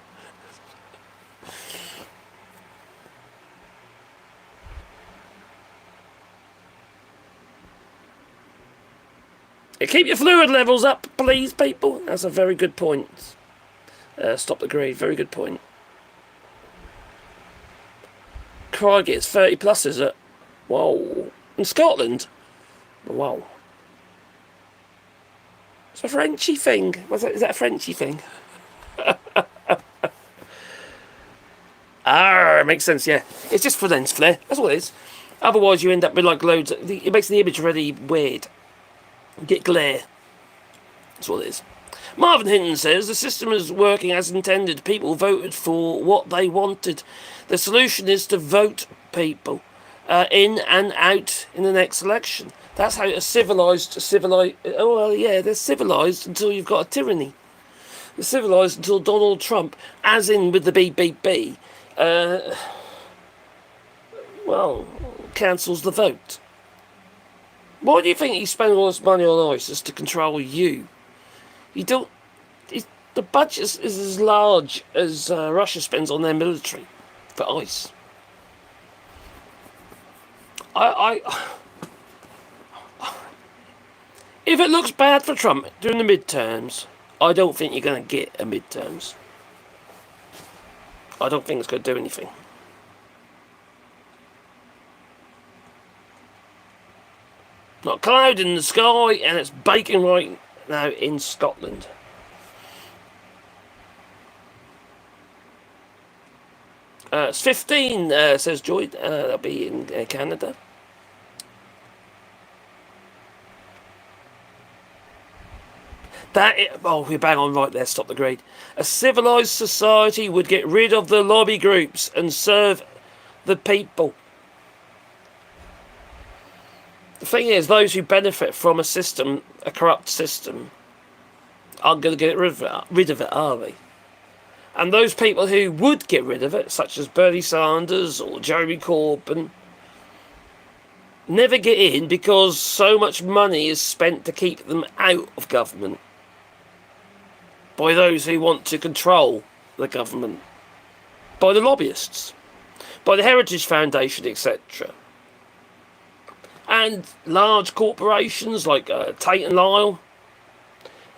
Keep your fluid levels up, please, people. That's a very good point. Stop the greed. Very good point. Crikey, it's 30 plus, is it? Whoa. In Scotland? Wow. It's a Frenchy thing. Is that a Frenchy thing? Makes sense, yeah. It's just for lens flare. That's what it is. Otherwise, you end up with like loads. It makes the image really weird. You get glare. That's what it is. Marvin Hinton says the system is working as intended. People voted for what they wanted. The solution is to vote people in and out in the next election. That's how a civilized. Oh well, yeah, they're civilized until you've got a tyranny. They're civilized until Donald Trump, as in with the BBB, cancels the vote. Why do you think he's spending all this money on ISIS to control you? You don't. The budget is as large as Russia spends on their military for ICE. If it looks bad for Trump during the midterms, I don't think you're going to get a midterms. I don't think it's going to do anything. Not a cloud in the sky, and it's baking right now in Scotland. It's 15, says Joy. That'll be in Canada. We're bang on right there, stop the greed. A civilised society would get rid of the lobby groups and serve the people. The thing is, those who benefit from a corrupt system, aren't going to get rid of it, are they? And those people who would get rid of it, such as Bernie Sanders or Jeremy Corbyn, never get in because so much money is spent to keep them out of government by those who want to control the government, by the lobbyists, by the Heritage Foundation, etc. And large corporations like Tate and Lyle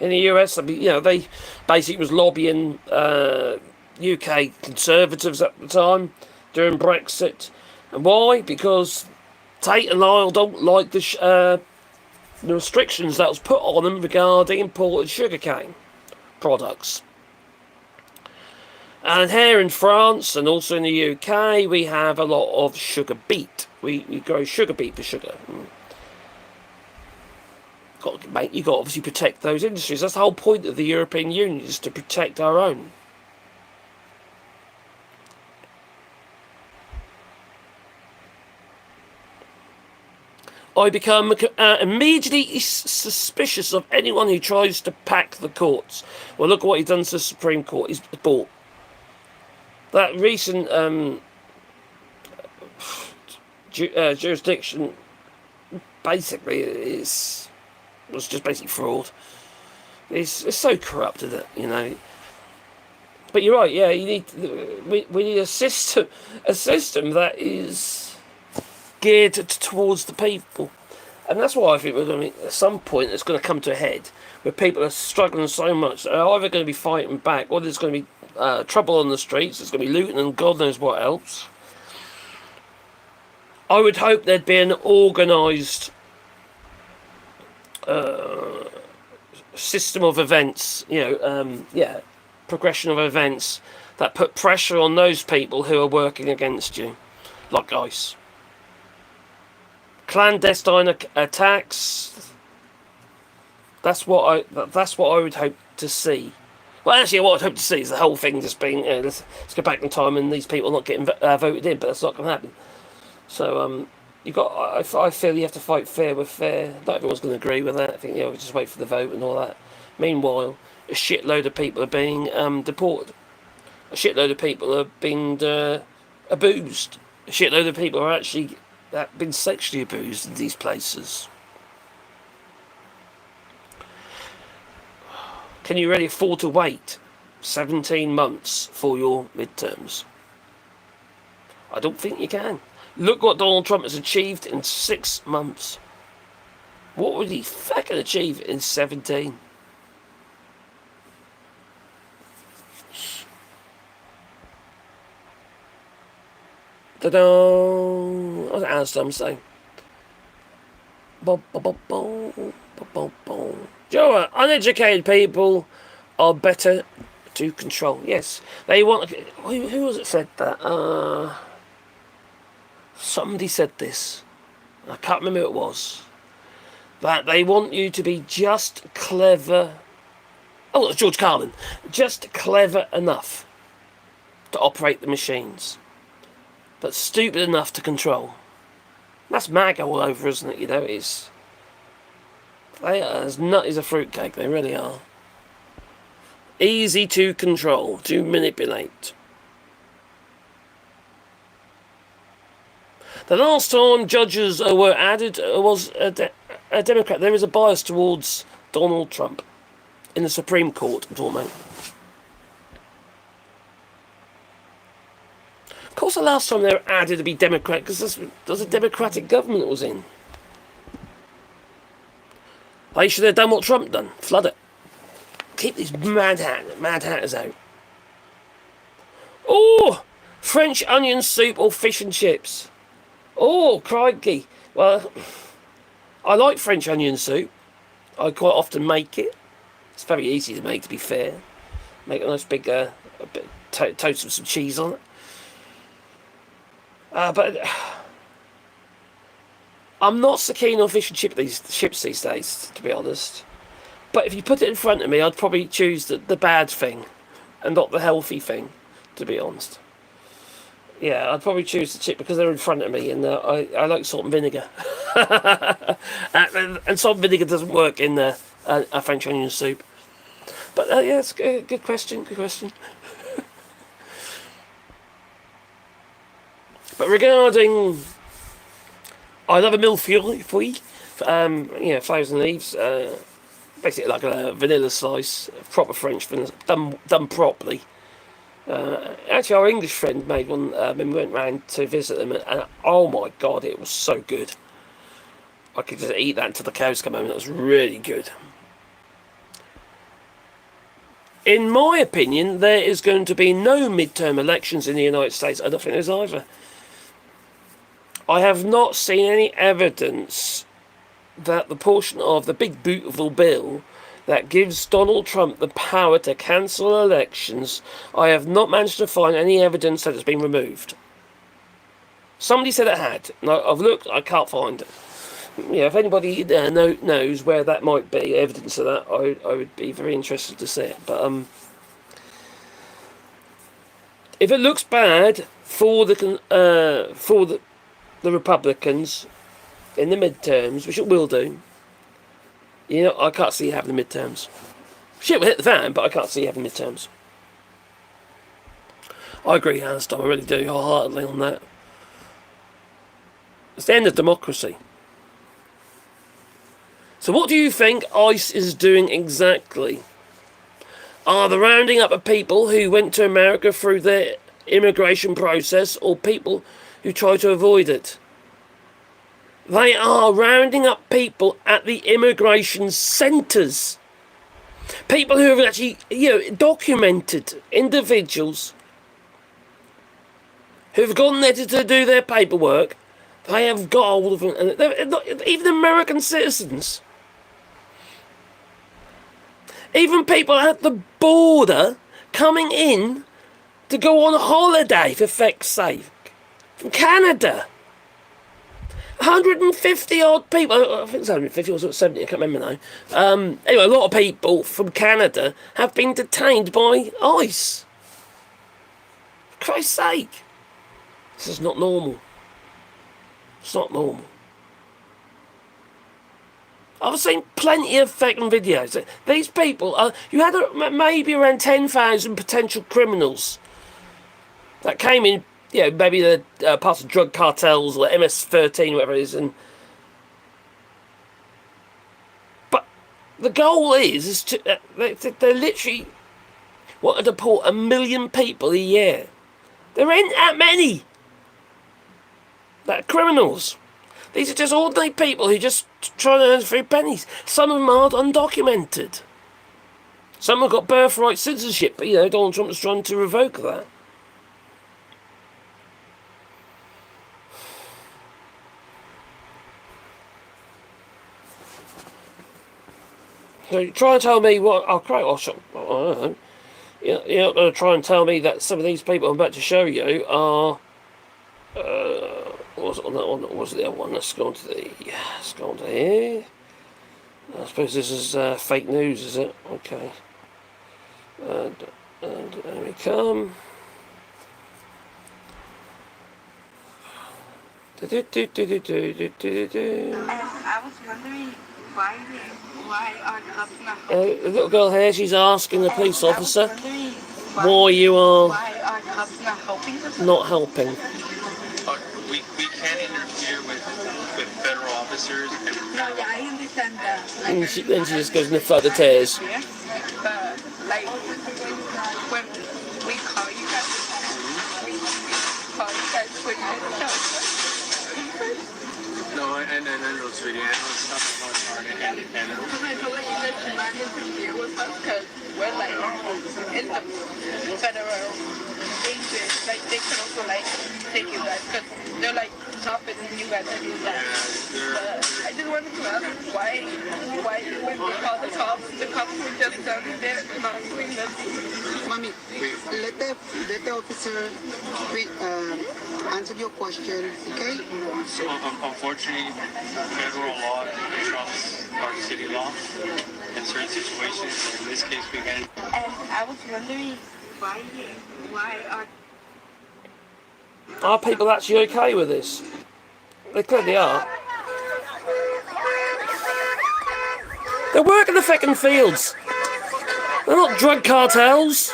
in the US, they basically was lobbying UK Conservatives at the time during Brexit. And why? Because Tate and Lyle don't like the restrictions that was put on them regarding imported sugarcane products. And here in France and also in the UK, we have a lot of sugar beet. We grow sugar beet for sugar. You got to obviously protect those industries. That's the whole point of the European Union, is to protect our own. I become immediately suspicious of anyone who tries to pack the courts. Well, look at what he's done to the Supreme Court. He's bought that recent jurisdiction. Basically, was just basically fraud. It's so corrupt, isn't it? But you're right. Yeah, we need a system that is geared towards the people, and that's why I think we're going to at some point it's going to come to a head where people are struggling so much. They're either going to be fighting back, or there's going to be trouble on the streets. There's going to be looting and God knows what else. I would hope there'd be an organised system of events, progression of events that put pressure on those people who are working against you, like ICE. Clandestine attacks. That's what I would hope to see. Well, actually, what I'd hope to see is the whole thing just being, let's go back in time and these people not getting voted in, but that's not going to happen. So, I feel you have to fight fair with fair. Not everyone's going to agree with that. I think, we just wait for the vote and all that. Meanwhile, a shitload of people are being deported. A shitload of people are being abused. A shitload of people are actually been sexually abused in these places. Can you really afford to wait 17 months for your midterms? I don't think you can. Look what Donald Trump has achieved in 6 months. What would he fucking achieve in 17? Ta-da! What was I'm saying? Joe, uneducated people are better to control. Yes, they want. Who was it said that? Somebody said this. I can't remember who it was. That they want you to be just clever. Oh, it was George Carlin. Just clever enough to operate the machines, but stupid enough to control. That's MAGA all over, isn't it? It's. They are as nutty as a fruitcake, they really are. Easy to control, to manipulate. The last time judges were added was a Democrat. There is a bias towards Donald Trump in the Supreme Court, I'm talking about. Of course, the last time they were added to be Democrat, because there was a Democratic government that was in. They should have done what Trump done. Flood it. Keep these mad hatters out. Oh, French onion soup or fish and chips. Oh, crikey. Well, I like French onion soup. I quite often make it. It's very easy to make, to be fair. Make a nice big toast with some cheese on it. But I'm not so keen on fish and chips these days, to be honest. But if you put it in front of me, I'd probably choose the bad thing and not the healthy thing, to be honest. Yeah, I'd probably choose the chip because they're in front of me, and I like salt and vinegar. and salt and vinegar doesn't work in a French onion soup. But yeah, it's a good question, But regarding... I love a millefeuille, flowers and leaves, basically like a vanilla slice, proper French vanilla, done properly. Actually, our English friend made one when we went round to visit them, and oh my god, it was so good. I could just eat that until the cows come home, and it was really good. In my opinion, there is going to be no midterm elections in the United States. I don't think there's either. I have not seen any evidence that the portion of the big beautiful bill that gives Donald Trump the power to cancel elections, I have not managed to find any evidence that it's been removed. Somebody said it had. No, I've looked, I can't find it. If anybody knows where that might be, evidence of that, I would be very interested to see it. But if it looks bad for the Republicans in the midterms, which it will do, I can't see having the midterms. Shit will hit the fan, but I can't see having midterms. I agree, Alistair, I really do, wholeheartedly on that. It's the end of democracy. So what do you think ICE is doing exactly? Are they rounding up of people who went to America through their immigration process, or people who try to avoid it? They are rounding up people at the immigration centres. People who have actually, documented individuals who have gone there to do their paperwork. They have got hold of them, and they're not even American citizens. Even people at the border coming in to go on holiday, for feck's sake, from Canada. 150 odd people, I think it's 150 or 70, I can't remember now. Anyway, a lot of people from Canada have been detained by ICE. For Christ's sake. This is not normal. It's not normal. I've seen plenty of fucking videos. These people, you had maybe around 10,000 potential criminals that came in, you know, maybe the parts of drug cartels or MS-13, whatever it is, but the goal is to they literally want to deport 1 million people a year. There ain't that many that are criminals. These are just ordinary people who just try to earn a few pennies. Some of them are undocumented. Some have got birthright citizenship, but, you know, Donald Trump is trying to revoke that. So you try and tell me what... I don't know. You're not going to try and tell me that some of these people I'm about to show you are... what was it on that one? What was the other one? Let's go on to here. I suppose this is fake news, is it? Okay. And there we come. I was wondering why are cops not helping? The little girl here, she's asking the police officer why you are not helping. We can't interfere with federal officers. No, yeah, I understand that. Like, And she just goes in the flood of tears. Like, when we call you guys, for No, I know, sweetie. I know it's not hard. And because I feel like you guys should not interfere with us because we're like in the federal agent. Like, they could also like take you guys because they're like tougher than you guys are doing that. But I just wanted to ask why when we call the cops were just down there not doing this. Mommy, let the officer answer your question, okay? so, unfortunately, federal law trumps our city law in certain situations. In this case, we can. And I was wondering why Are people actually okay with this? They clearly are. They work in the fucking fields. They're not drug cartels.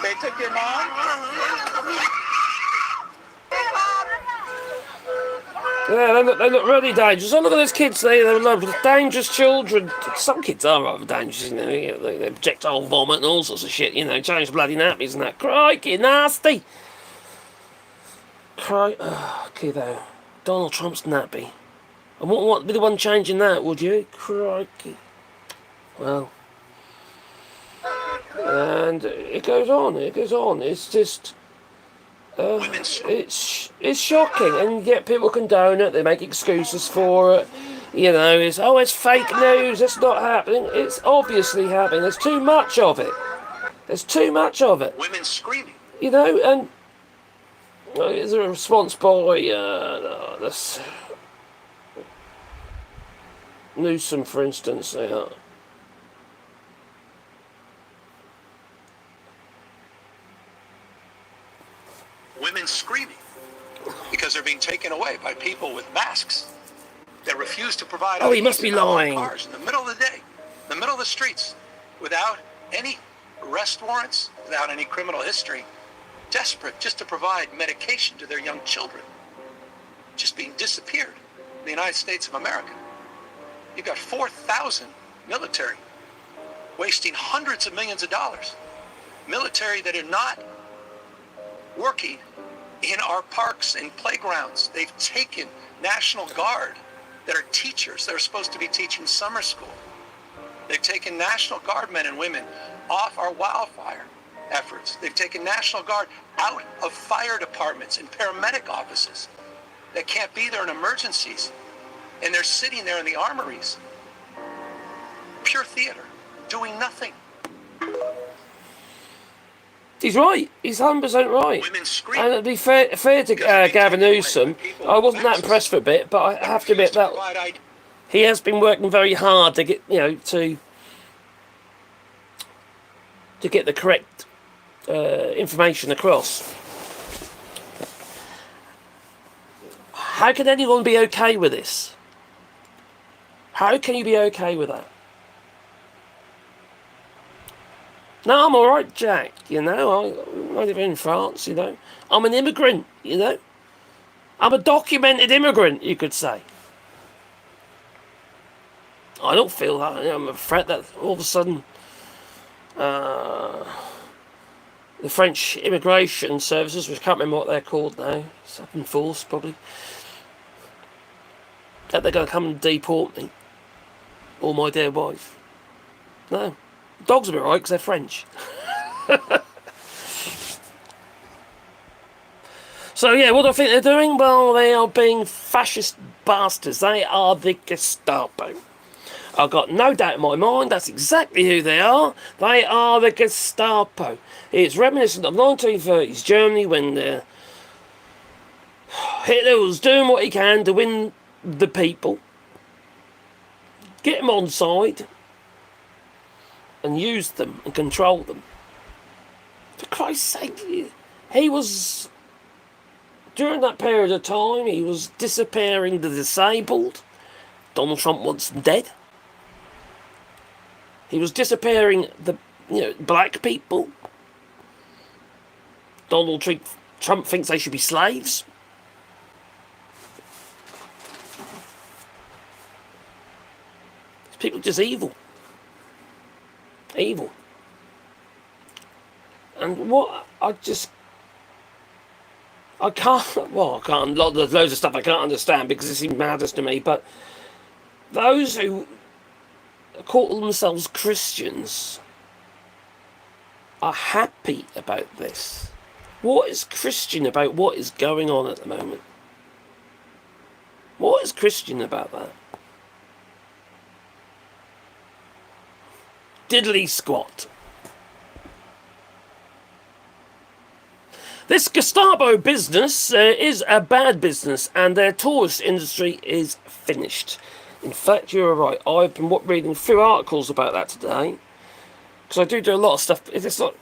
They took your mom? Yeah, they look really dangerous. Oh, look at those kids. They're dangerous children. Some kids are rather dangerous, you know. They projectile vomit and all sorts of shit, you know. Change bloody nappies and that. Crikey, nasty. Okay, though. Donald Trump's nappy. And what would be the one changing that, would you? Crikey. Well. And it goes on. It's just... it's shocking, and yet people condone it. They make excuses for it. You know, it's fake news. It's not happening. It's obviously happening. There's too much of it. Women screaming. You know, and is there a response by this Newsom, for instance? Women screaming because they're being taken away by people with masks that refuse to provide. Oh, he must be lying. Cars in the middle of the day, in the middle of the streets, without any arrest warrants, without any criminal history, desperate just to provide medication to their young children, just being disappeared in the United States of America. You've got 4,000 military wasting hundreds of millions of dollars. Military that are not working in our parks and playgrounds. They've taken National Guard that are teachers that are supposed to be teaching summer school They've taken National Guard men and women off our wildfire efforts. They've taken National Guard out of fire departments and paramedic offices that can't be there in emergencies. And they're sitting there in the armories. Pure theater, doing nothing. He's right. He's 100% right. Women scream. And to be fair to Gavin Newsom, I wasn't that impressed for a bit, but I have to admit that he has been working very hard to get, to get the correct information across. How can anyone be okay with this? How can you be okay with that? No, I'm all right, Jack. I live in France. I'm an immigrant. I'm a documented immigrant, you could say. I don't feel that. I'm a threat that all of a sudden the French immigration services, which I can't remember what they're called now, it's up in force probably, that they're going to come and deport me or my dear wife. No. Dogs will be right because they're French. So yeah, what do I think they're doing? Well, they are being fascist bastards. They are the Gestapo. I've got no doubt in my mind that's exactly who they are. They are the Gestapo. It's reminiscent of 1930s Germany when Hitler was doing what he can to win the people, get them on side, and use them and control them. For Christ's sake, he was, during that period of time, he was disappearing the disabled. Donald Trump wants them dead. He was disappearing the black people. Donald Trump thinks they should be slaves. People are just evil. Evil. And what I can't, there's loads of stuff I can't understand because it seems madness to me, but those who call themselves Christians are happy about this. What is Christian about what is going on at the moment? What is Christian about that? Diddly squat. This Gestapo business is a bad business, and their tourist industry is finished. In fact, you're right. I've been reading a few articles about that today, because I do a lot of stuff. It's not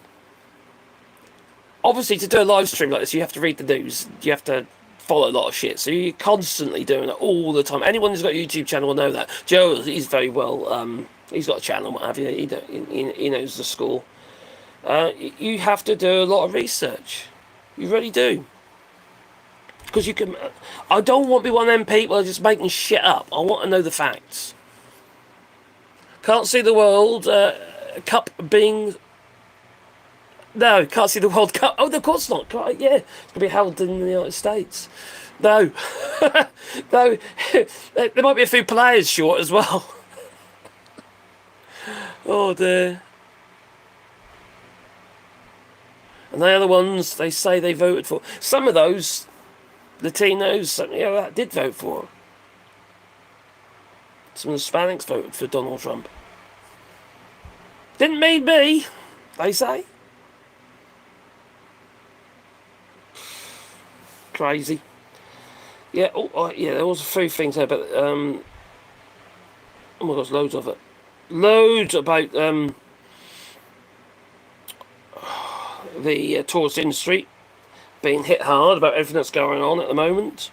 obviously to do a live stream like this. You have to read the news. You have to follow a lot of shit. So you're constantly doing it all the time. Anyone who's got a YouTube channel will know that. Joe, he's very well. He's got a channel, what have you. He knows the score. You have to do a lot of research. You really do. Because you can. I don't want to be one of them people who are just making shit up. I want to know the facts. Can't see the World Cup being. No, can't see the World Cup. Oh, of course not. Yeah, it's going to be held in the United States. No. No. There might be a few players short as well. Oh dear. And they are the ones they say they voted for. Some of those, Latinos, that did vote for them. Some of the Hispanics voted for Donald Trump. Didn't mean me, they say. Crazy. Yeah, there was a few things there, but oh my gosh, loads of it. Loads about the tourist industry being hit hard about everything that's going on at the moment.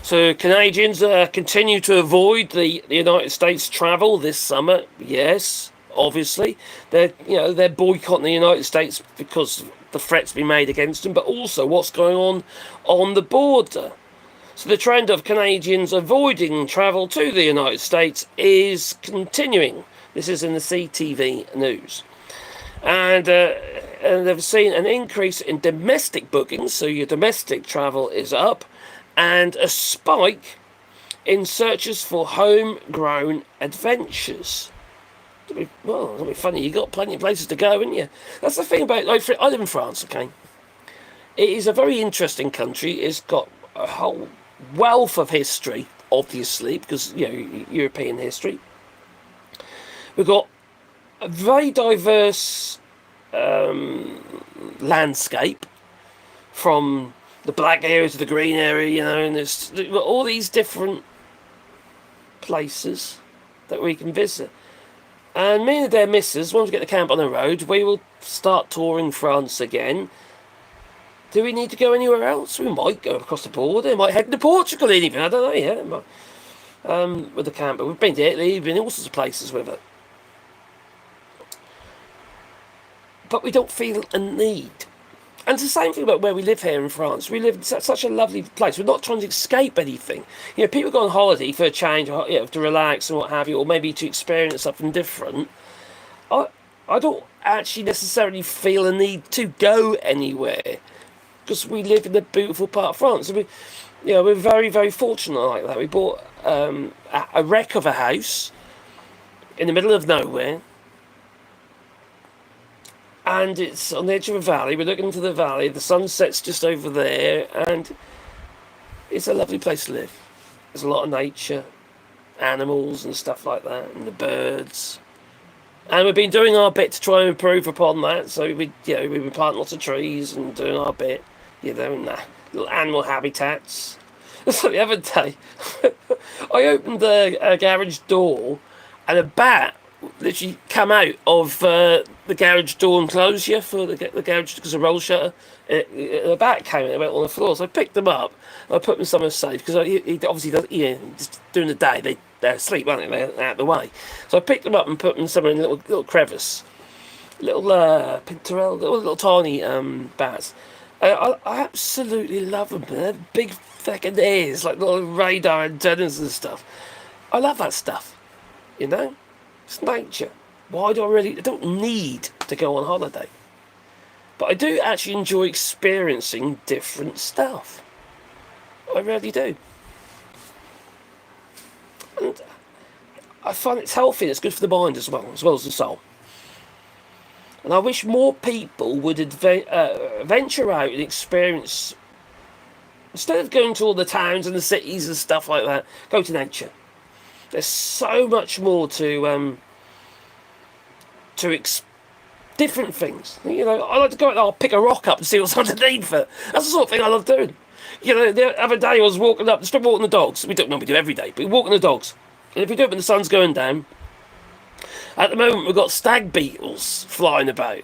So Canadians continue to avoid the United States travel this summer. Yes, obviously they're boycotting the United States because the threats been made against them, but also what's going on the border. So the trend of Canadians avoiding travel to the United States is continuing. This is in the CTV news. And they've seen an increase in domestic bookings, so your domestic travel is up, and a spike in searches for homegrown adventures. It'll be funny. You've got plenty of places to go, haven't you? That's the thing about, like, I live in France, okay? It is a very interesting country. It's got a whole wealth of history, obviously, because, European history. We've got a very diverse landscape, from the black area to the green area, and there's all these different places that we can visit. And me and the dear missus, once we get the camp on the road, we will start touring France again. Do we need to go anywhere else? We might go across the border. We might head to Portugal even. I don't know yet. With the camper. We've been to Italy. We've been all sorts of places with it. But we don't feel a need. And it's the same thing about where we live here in France. We live in such a lovely place. We're not trying to escape anything. People go on holiday for a change, to relax and what have you, or maybe to experience something different. I don't actually necessarily feel a need to go anywhere, because we live in a beautiful part of France. And we're very, very fortunate like that. We bought a wreck of a house in the middle of nowhere. And it's on the edge of a valley. We're looking into the valley. The sun sets just over there. And it's a lovely place to live. There's a lot of nature, animals and stuff like that, and the birds. And we've been doing our bit to try and improve upon that. So we've been planting lots of trees and doing our bit, in the little animal habitats. So the other day, I opened the garage door, and a bat literally come out of the garage door enclosure for the garage, because of roll shutter. The bat came and went on the floor, so I picked them up and I put them in somewhere safe, because he obviously does, just during the day they're asleep, aren't they? They're out of the way. So I picked them up and put them somewhere in a little crevice, little pintarel, little tiny bats. I absolutely love them. They're big fucking ears, like little radar antennas and stuff. I love that stuff, It's nature. Why do I don't need to go on holiday. But I do actually enjoy experiencing different stuff. I really do. And I find it's healthy and it's good for the mind as well as the soul. And I wish more people would venture out and experience, instead of going to all the towns and the cities and stuff like that, go to nature. There's so much more to different things. I like to go out there, I'll pick a rock up and see what's underneath it. That's the sort of thing I love doing. The other day I was walking up, just walking the dogs. We don't normally do every day, but we're walking the dogs. And if we do it when the sun's going down, at the moment we've got stag beetles flying about.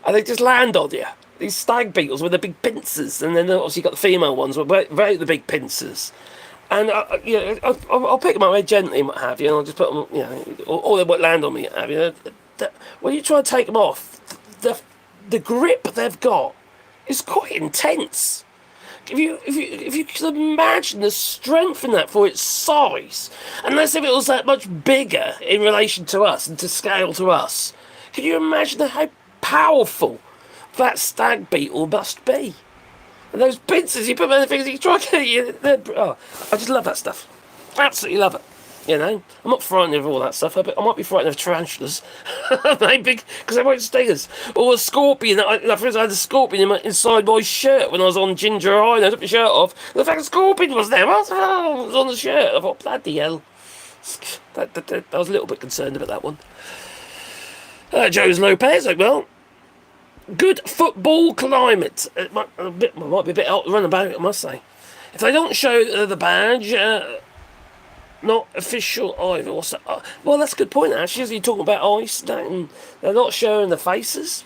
And they just land on you. These stag beetles with the big pincers. And then obviously you've got the female ones without the big pincers. And I'll pick them up very gently and what have you, and I'll just put them, or they won't land on me. Have you? When you try to take them off, the grip they've got is quite intense. If you can imagine the strength in that for its size, unless if it was that much bigger in relation to us and to scale to us, can you imagine how powerful that stag beetle must be? And those pincers, you put them in the things, you try to get it. I just love that stuff. Absolutely love it. I'm not frightened of all that stuff. I might be frightened of tarantulas, maybe, because they won't sting us. Or a scorpion. I had a scorpion inside my shirt when I was on Ginger Island. I took my shirt off. The fact the scorpion was there. It was on the shirt. I thought, bloody hell. I was a little bit concerned about that one. Jose Lopez, well, good football climate. It might be a bit out to run about, I must say. If they don't show the badge, not official either. Well, that's a good point, actually, as you're talking about ice, and they're not showing the faces.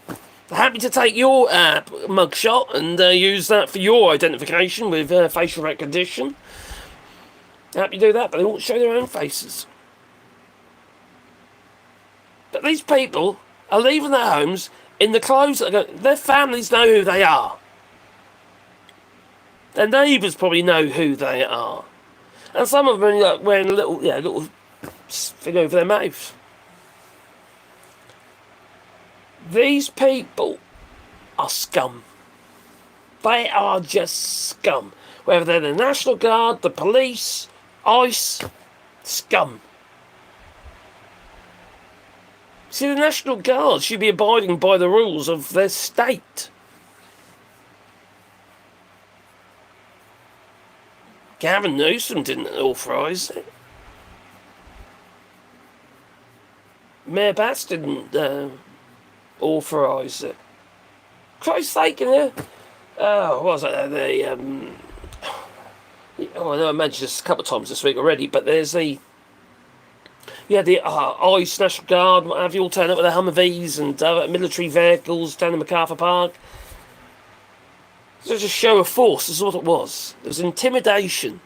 They're happy to take your mugshot and use that for your identification with facial recognition. Happy to do that, but they won't show their own faces. But these people are leaving their homes in the clothes that their families know who they are. Their neighbours probably know who they are. And some of them are wearing a little thing over their mouth. These people are scum. They are just scum. Whether they're the National Guard, the police, ICE, scum. See, the National Guard should be abiding by the rules of their state. Gavin Newsom didn't authorise it. Mayor Bass didn't authorise it. Christ's sake, what was it? I know I mentioned this a couple of times this week already, but there's the ICE, National Guard, what have you, all turn up with their Humvees and military vehicles down in MacArthur Park. It was a show of force, is what it was. It was intimidation.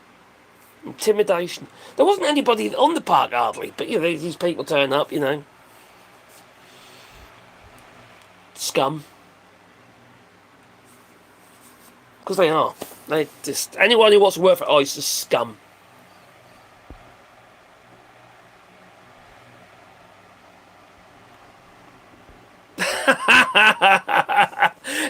Intimidation. There wasn't anybody on the park hardly, but these people turn up, Scum. Because they are. They just anyone who wants to work for ICE is scum.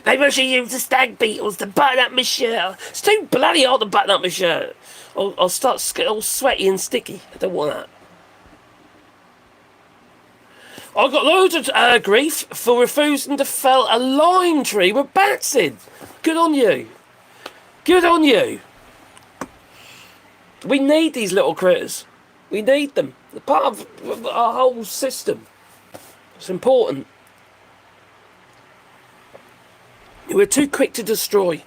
They must use the stag beetles to button up my shirt. It's too bloody hot to button up my shirt. I'll start all sweaty and sticky. I don't want that. I got loads of grief for refusing to fell a lime tree with bats in. Good on you. Good on you. We need these little critters. We need them. They're part of our whole system. It's important. We're too quick to destroy.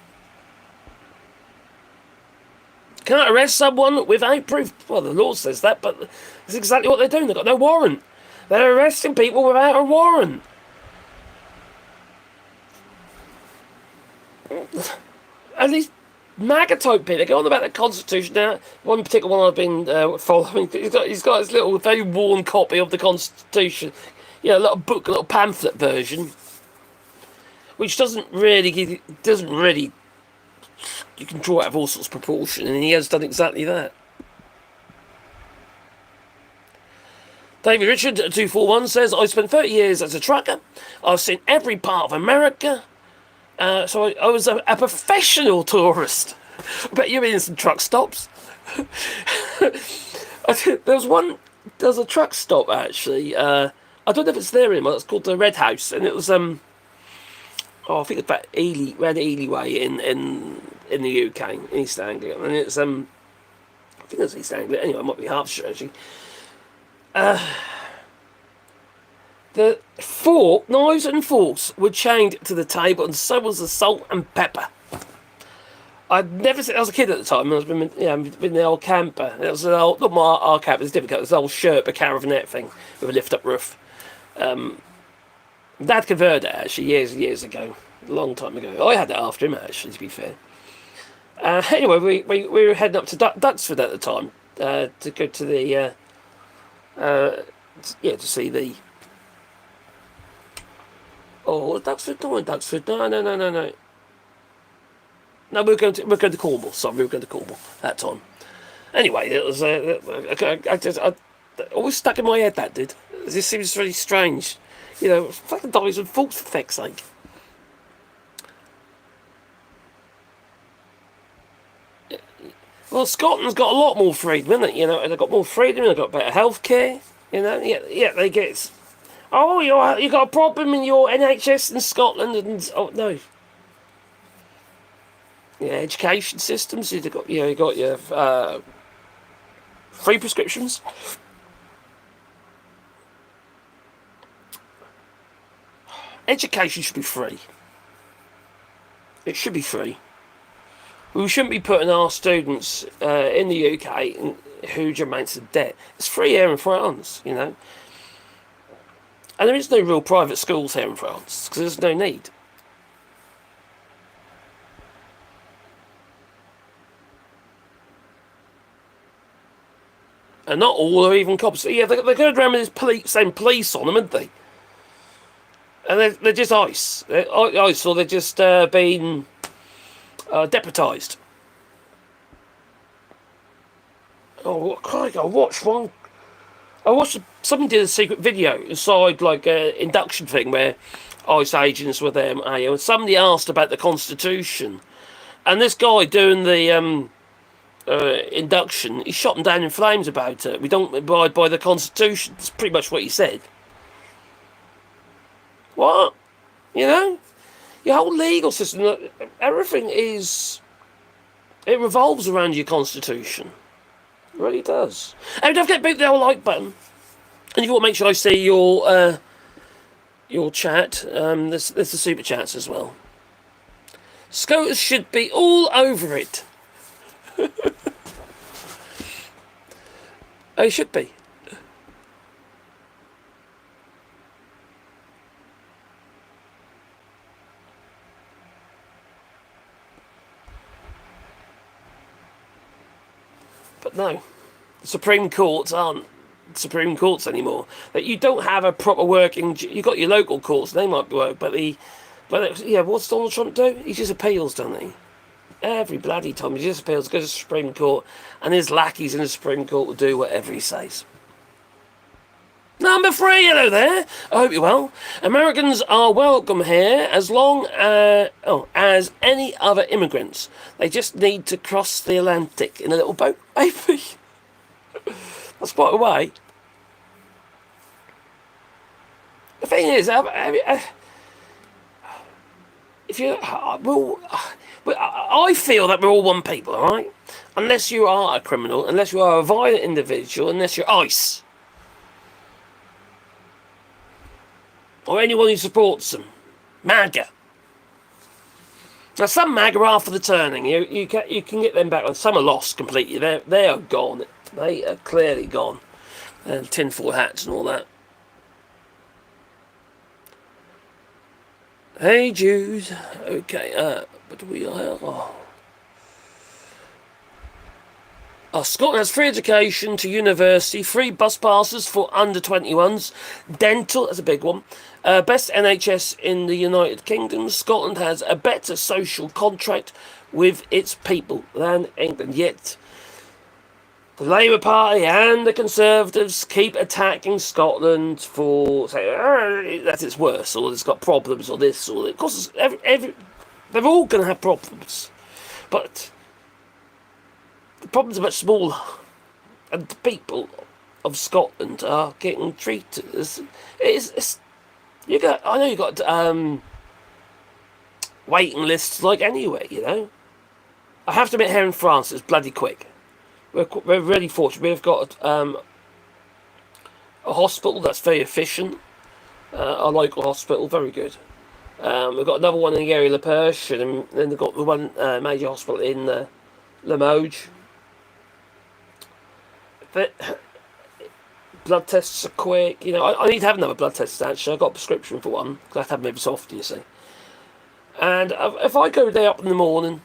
Can't arrest someone without proof. Well, the law says that, but that's exactly what they're doing. They've got no warrant. They're arresting people without a warrant. And these MAGA type people, they go on about the Constitution now. One particular one I've been following, he's got his little very worn copy of the Constitution. A little book, a little pamphlet version, which doesn't really, you can draw out of all sorts of proportion, and he has done exactly that. David Richard 241 says, I spent 30 years as a trucker. I've seen every part of America. So I was a professional tourist. I bet you've been in some truck stops. There's a truck stop actually. I don't know if it's there anymore. It's called the Red House, and it was I think it's about around Ely Way in the UK, in East Anglia, and it's I think it's East Anglia. Anyway, it might be Hertfordshire actually. The knives and forks were chained to the table, and so was the salt and pepper. I'd never seen. I was a kid at the time. I was been in the old camper. It was an old, not our camper. It was different. It was an old shirt, a caravanette thing with a lift-up roof. Dad converted it actually years ago, a long time ago. I had it after him actually, to be fair. Anyway, we were heading up to Duxford at the time to go to the to see the. Oh, Duxford, no, Duxford, no. No, we were going to Cornwall. Sorry, we were going to Cornwall that time. Anyway, it was I always stuck in my head that did. This seems really strange, fucking knives and forks for feck's sake. Well, Scotland's got a lot more freedom, isn't it? They've got more freedom. They've got better healthcare. Yeah, they get. Oh, you got a problem in your NHS in Scotland, and no. Yeah, education systems. You got your free prescriptions. Education should be free. It should be free. We shouldn't be putting our students in the UK in huge amounts of debt. It's free here in France, And there is no real private schools here in France because there's no need. And not all are even cops. Yeah, they're going around with this same police on them, aren't they? And they're just ICE. ICE, or they're just being deputised. Oh, crikey, I watched somebody did a secret video inside like an induction thing where ICE agents were there, and somebody asked about the Constitution, and this guy doing the induction, he shot them down in flames about it. We don't abide by the Constitution. That's pretty much what he said. What? You know? Your whole legal system, everything is... It revolves around your constitution. It really does. And don't forget to beat the old like button. And if you want to make sure I see your chat, there's the super chats as well. SCOTUS should be all over it. It should be. But no, the Supreme Courts aren't Supreme Courts anymore. That you don't have a proper working. You got your local courts; they might work, but what's Donald Trump do? He just appeals, doesn't he? Every bloody time he just appeals, goes to the Supreme Court, and his lackeys in the Supreme Court will do whatever he says. Number 3, hello there. I hope you're well. Americans are welcome here as long as any other immigrants. They just need to cross the Atlantic in a little boat, maybe. That's quite a way. The thing is, if you, I feel that we're all one people, all right? Unless you are a criminal, unless you are a violent individual, unless you're ICE. Or anyone who supports them. MAGA. Now, some MAGA are for the turning. You can get them back. Some are lost completely. They are gone. They are clearly gone. And tinfoil hats and all that. Hey, Jews. Okay, but we are... Scotland has free education to university, free bus passes for under 21s, dental, that's a big one, best NHS in the United Kingdom. Scotland has a better social contract with its people than England. Yet the Labour Party and the Conservatives keep attacking Scotland for saying that it's worse, or it's got problems, or this, or that. Of course, they're all going to have problems, but the problems are much smaller, and the people of Scotland are getting treated as you got. I know you got waiting lists like anywhere, you know. I have to admit, here in France, it's bloody quick. We're really fortunate. We've got a hospital that's very efficient. Our local hospital, very good. We've got another one in the area of La Perche, and then they've got the one major hospital in Limoges. But blood tests are quick. You know, I need to have another blood test actually. I've got a prescription for one because I have to have them every so often, you see. And if I go there up in the morning,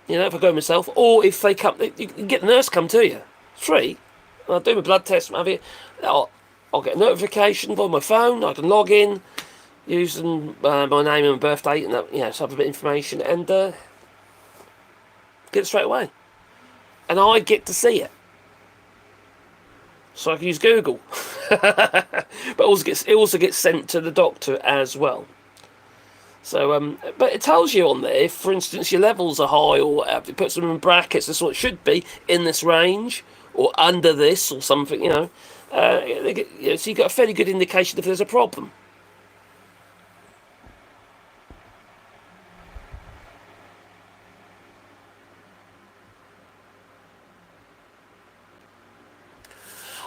you know, if I go myself, or if they come, you can get the nurse come to you. It's free. I'll do my blood test, maybe. I'll get a notification by my phone. I can log in using my name and my birth date and that, you know, some bit of information, and get it straight away. And I get to see it. So I can use Google. But it also gets sent to the doctor as well. So, but it tells you on there, if, for instance, your levels are high, or it puts them in brackets, that's what it should be, in this range, or under this, or something, you know. So you've got a fairly good indication if there's a problem.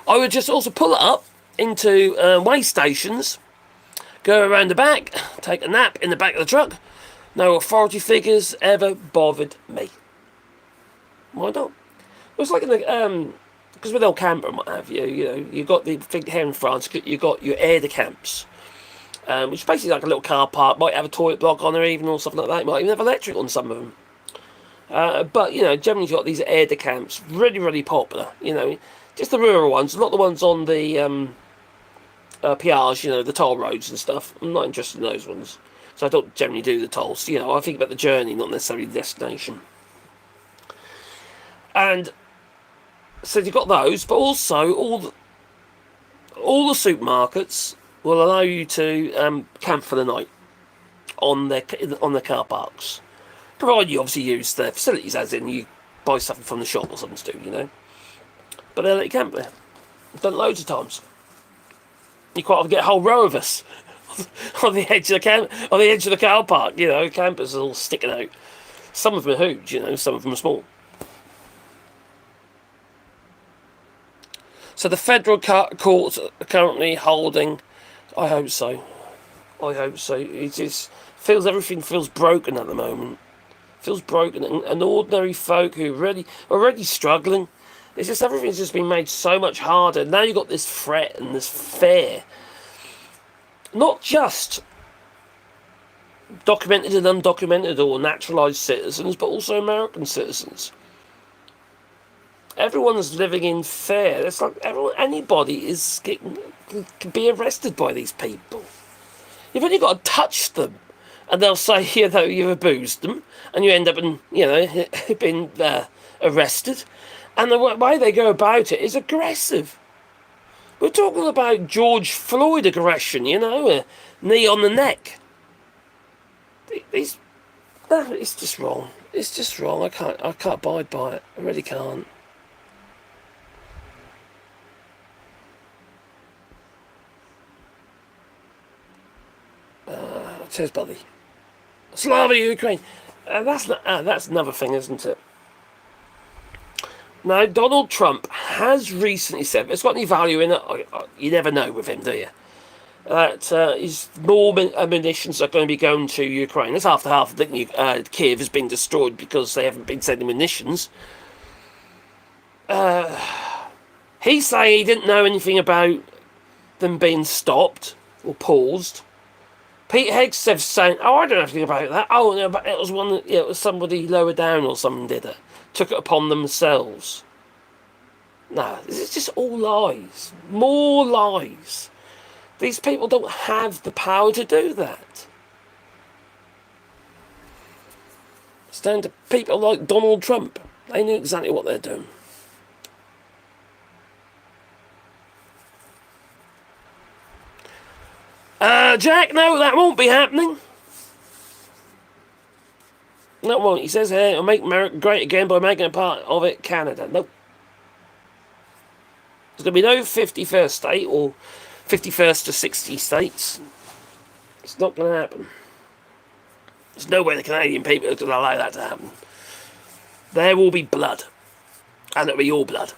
I would just also pull it up into way stations, go around the back, take a nap in the back of the truck. No authority figures ever bothered me. Why not? It was like in the because with El Camper and what have you, you know, you got the thing here in France. You got your aide de camps, which is basically like a little car park. Might have a toilet block on there, even, or something like that. Might even have electric on some of them. But you know, generally you've got these aide de camps, really, really popular. You know. Just the rural ones, not the ones on the peage, you know, the toll roads and stuff. I'm not interested in those ones. So I don't generally do the tolls. You know, I think about the journey, not necessarily the destination. And so you've got those, but also all the supermarkets will allow you to camp for the night on their car parks. Provided you obviously use their facilities, as in you buy something from the shop or something to do, you know. But they'll let you camp there. I've done it loads of times. You quite often get a whole row of us on the edge of the car park. You know, campers are all sticking out. Some of them are huge. You know, some of them are small. So the federal courts are currently holding. I hope so. It just feels everything feels broken at the moment. Feels broken, and ordinary folk who are already struggling. It's just everything's just been made so much harder. Now you've got this threat and this fear. Not just documented and undocumented or naturalised citizens, but also American citizens. Everyone's living in fear. It's like anybody can be arrested by these people. You've only got to touch them, and they'll say, you know, you've abused them, and you end up being arrested. And the way they go about it is aggressive. We're talking about George Floyd aggression, you know, a knee on the neck. It's just wrong. It's just wrong. I can't abide by it. I really can't. Cheers, buddy. Slava Ukraine. That's another thing, isn't it? Now, Donald Trump has recently said, it's got any value in it, you never know with him, do you? That more munitions are going to be going to Ukraine. That's after half of Kiev has been destroyed because they haven't been sending munitions. He's saying he didn't know anything about them being stopped or paused. Pete Hegseth's saying, I don't know anything about that. Oh, no, but it was somebody lower down or something did it. Took it upon themselves. No, this is just all lies. More lies. These people don't have the power to do that. It's down to people like Donald Trump. They know exactly what they're doing. Jack, no, that won't be happening. That won't. He says, hey, I'll make America great again by making a part of it Canada. Nope. There's going to be no 51st state or 51st to 60 states. It's not going to happen. There's no way the Canadian people are going to allow that to happen. There will be blood. And it'll be your blood.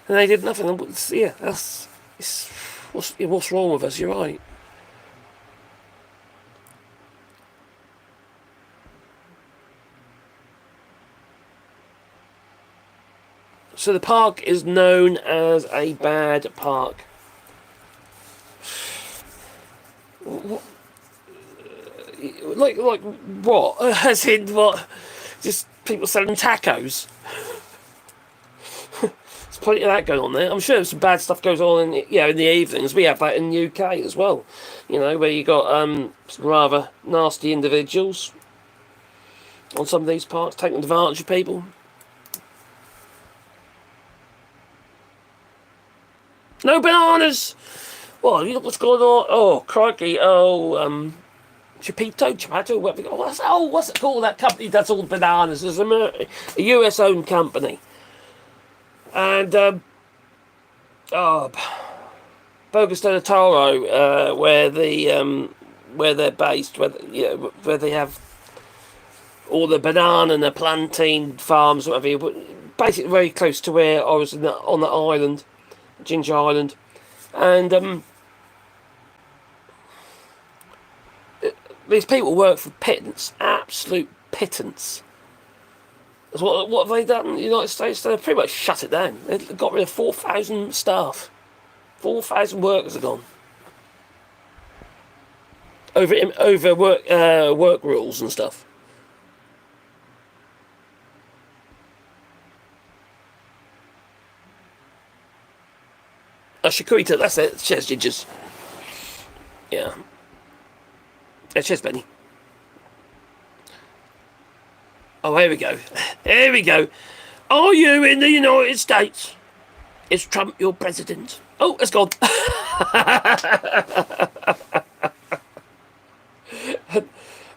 And they did nothing. Yeah, what's wrong with us? You're right. So the park is known as a bad park. Like what? As in what? Just people selling tacos. There's plenty of that going on there. I'm sure some bad stuff goes on in the evenings. We have that in the UK as well. You know, where you got some rather nasty individuals on some of these parks taking advantage of people. No bananas! Well, you know what's going on? Oh, crikey. Oh, Chapato, what's it called? That company does all the bananas. It's a US-owned company. And, Bogus del Toro, where they're based, where they have all the banana and the plantain farms, whatever. Basically, very close to where I was on the island, Ginger Island, and these people work for pittance, absolute pittance. What have they done in the United States? They've pretty much shut it down. They've got rid of 4,000 staff. 4,000 workers are gone. Over work rules and stuff. Shakurita, that's it. Cheers, Gingers. Yeah. Cheers, Benny. Oh, here we go. Here we go. Are you in the United States? Is Trump your president? Oh, it's gone.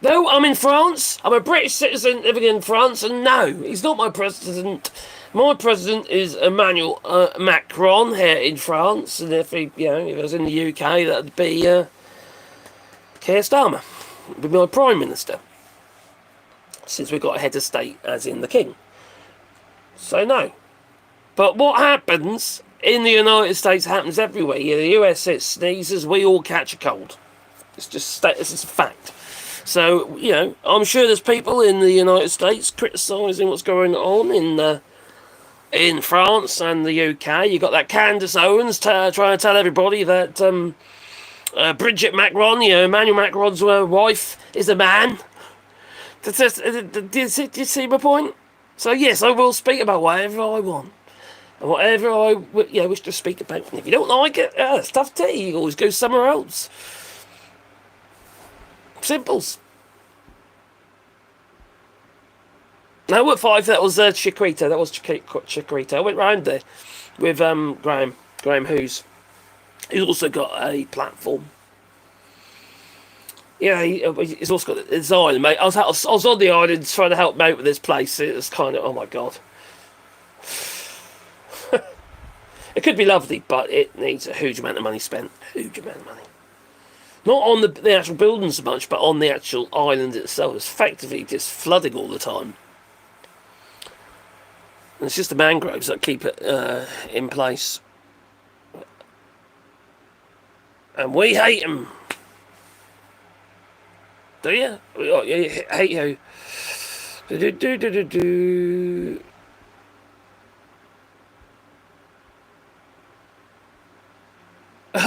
No, I'm in France. I'm a British citizen living in France, and no, he's not my president. My president is Emmanuel Macron here in France, and if he, if he was in the UK, that'd be Keir Starmer, would be my prime minister. Since we've got a head of state, as in the king. So no. But what happens in the United States happens everywhere. The US sneezes, we all catch a cold. It's just it's a fact. So, I'm sure there's people in the United States criticising what's going on in France and the UK. You got that Candace Owens trying to tell everybody that Bridget Macron, Emmanuel Macron's wife, is a man. Do you see my point? So yes, I will speak about whatever I want. And whatever I wish to speak about. And if you don't like it, it's tough tea. You always go somewhere else. Simples. No, at 5, that was Chiquita. That was Chiquita. I went round there with Graham Hughes. He's also got a platform. Yeah, he's also got his island, mate. I was on the island trying to help him out with this place. It was kind of, oh my God. It could be lovely, but it needs a huge amount of money spent. Huge amount of money. Not on the actual buildings so much, but on the actual island itself. It's effectively just flooding all the time. And it's just the mangroves that keep it in place. And we hate them. Do you? You hate who?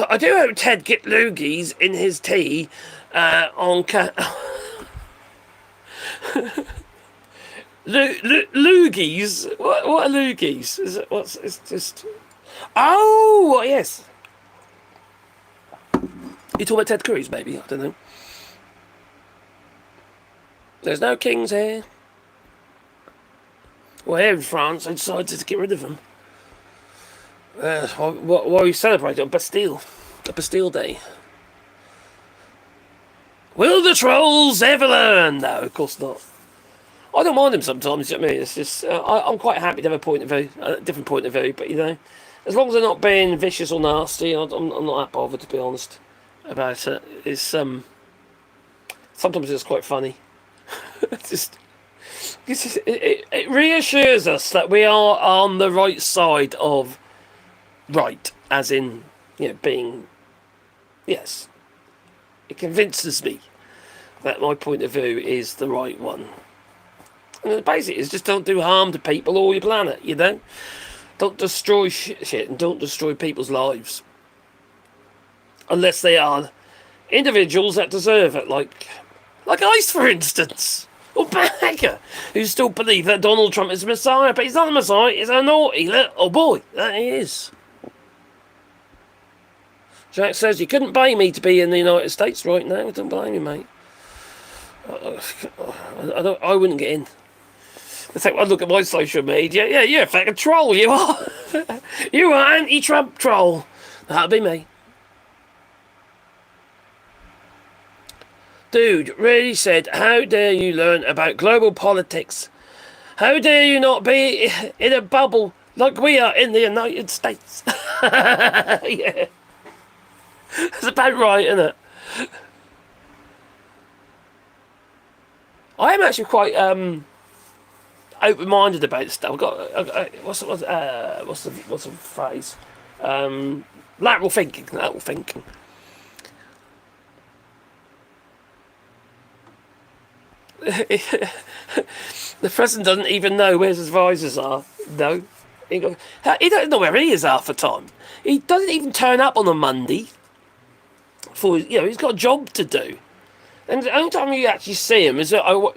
I do hope Ted get loogies in his tea on... loogies? What are loogies? It's just... Oh, yes. You talking about Ted Cruz, maybe? I don't know. There's no kings here. Well, here in France, they decided to get rid of them. What are we celebrating? Bastille. The Bastille Day. Will the trolls ever learn? No, of course not. I don't mind them sometimes, you know what I mean? It's just, I'm quite happy to have a different point of view, but as long as they're not being vicious or nasty, I'm not that bothered, to be honest, about it. It's, sometimes it's quite funny. It reassures us that we are on the right side of right, as in, being, yes. It convinces me that my point of view is the right one. And basically, it's just don't do harm to people or your planet, Don't destroy shit and don't destroy people's lives. Unless they are individuals that deserve it, like ICE, for instance. Or Bagger, who still believe that Donald Trump is a messiah, but he's not a messiah, he's a naughty little boy. That he is. Jack says, you couldn't pay me to be in the United States right now. Don't blame you, mate. I wouldn't get in. In fact, I look at my social media. Yeah, you're a fucking troll, you are. You are anti-Trump troll. That'll be me. Dude really said, how dare you learn about global politics? How dare you not be in a bubble like we are in the United States? Yeah. That's about right, isn't it? I am actually quite open-minded about stuff. I've got what's the phrase? Lateral thinking. The president doesn't even know where his advisors are. No. He doesn't know where he is half the time. He doesn't even turn up on a Monday. He's got a job to do. And the only time you actually see him is when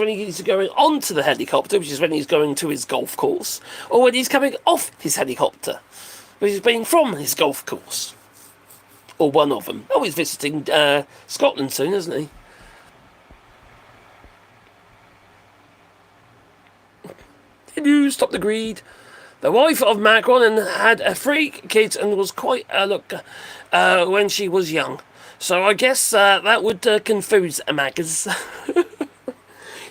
he's going onto the helicopter, which is when he's going to his golf course, or when he's coming off his helicopter, which is being from his golf course. Or one of them. Oh, he's visiting Scotland soon, isn't he? Did you stop the greed? The wife of Macron and had 3 kids and was quite a look when she was young. So I guess that would confuse Amagas.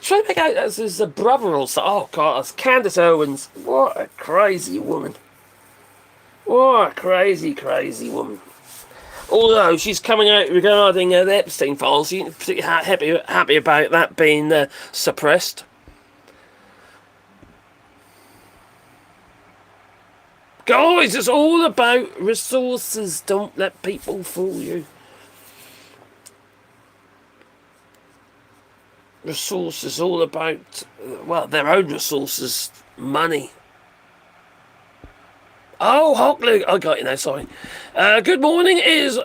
Trying to make out that's his brother or so. Oh God, that's Candace Owens. What a crazy woman. What a crazy, crazy woman. Although she's coming out regarding the Epstein files, she's particularly happy about that being suppressed. Guys, it's all about resources. Don't let people fool you. Resources, all about, well, their own resources. Money. Oh, Hockley, I got you now, sorry. Good morning, is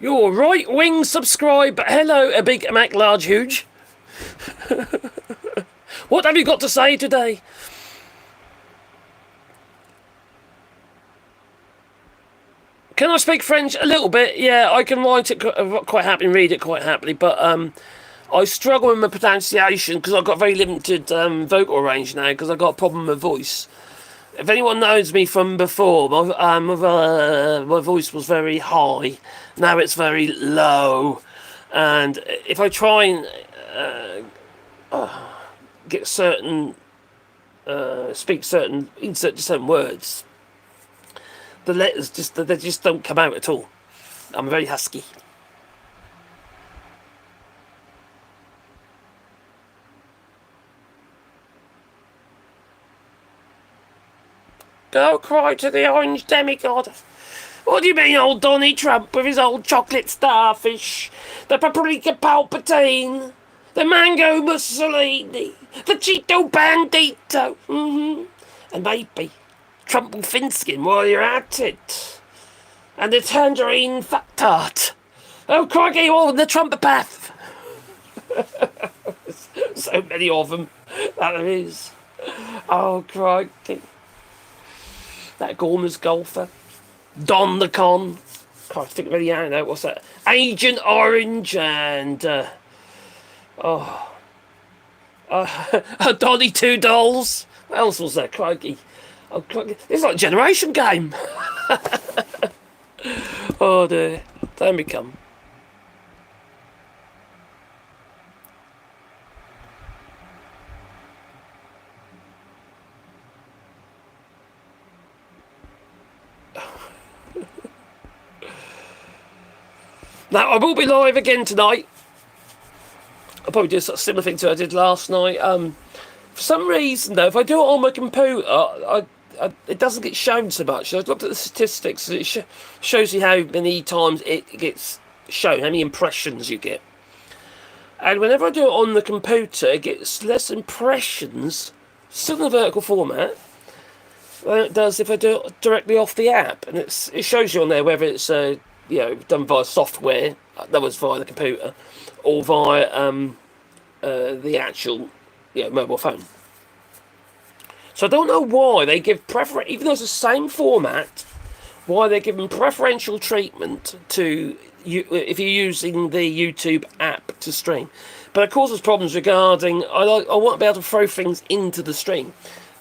your right-wing subscribe. Hello, a big Mac large huge. What have you got to say today? Can I speak French a little bit? Yeah, I can write it quite happily and read it quite happily, but I struggle with my pronunciation because I've got very limited vocal range now because I've got a problem with voice. If anyone knows me from before, my voice was very high. Now it's very low. And if I try and get certain, speak certain, insert certain words, the letters they just don't come out at all. I'm very husky. Go cry to the orange demigod. What do you mean, old Donny Trump with his old chocolate starfish, the paprika palpatine, the mango Mussolini, the Cheeto Bandito, and maybe Trump and Finskin while you're at it, and the tangerine fat tart. Oh, crikey, all in the Trump path. So many of them that there is. Oh, crikey. That Gormers golfer. Don the Con. Can't think of any out now. What's that? Agent Orange and Donny Two Dolls. What else was there? Crikey. Oh, crikey. It's like a generation game. Oh dear. There we come. Now, I will be live again tonight. I'll probably do a similar thing to what I did last night. For some reason, though, if I do it on my computer, it doesn't get shown so much. I've looked at the statistics. It shows you how many times it gets shown, how many impressions you get. And whenever I do it on the computer, it gets less impressions, still in the vertical format, than it does if I do it directly off the app. And it shows you on there whether it's done via software, that was via the computer, or via the actual mobile phone. So I don't know why they give even though it's the same format, why they're giving preferential treatment to you if you're using the YouTube app to stream. But it causes problems regarding I want to be able to throw things into the stream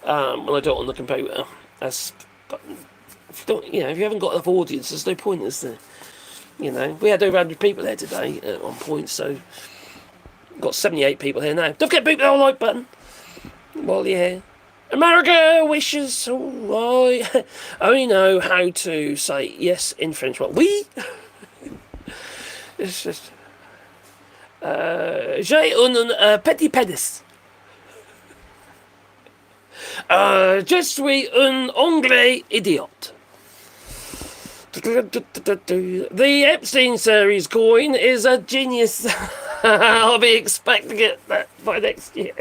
when I do it on the computer. But if you haven't got enough audience, there's no point, is there? We had over 100 people there today at one point, so got 78 people here now. Don't forget to beat the like button. Well, yeah. America wishes. Oh, I only know how to say yes in French. Well, oui. It's just. J'ai un petit pénis. Je suis un anglais idiot. The Epstein series coin is a genius. I'll be expecting it by next year.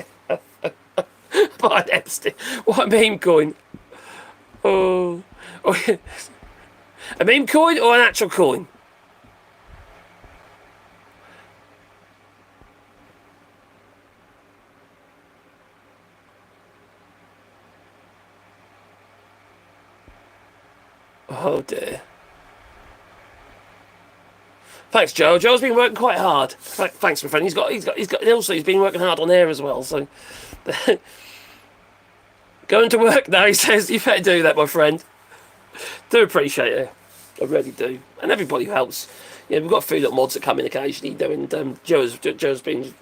By Epstein. What meme coin? Oh. A meme coin or an actual coin? Oh dear. Thanks, Joe. Joe's been working quite hard. Thanks, my friend. He's been working hard on air as well. So, going to work now. He says you better do that, my friend. Do appreciate it. I really do, and everybody who helps. Yeah, we've got a few little mods that come in occasionally doing Joe's been,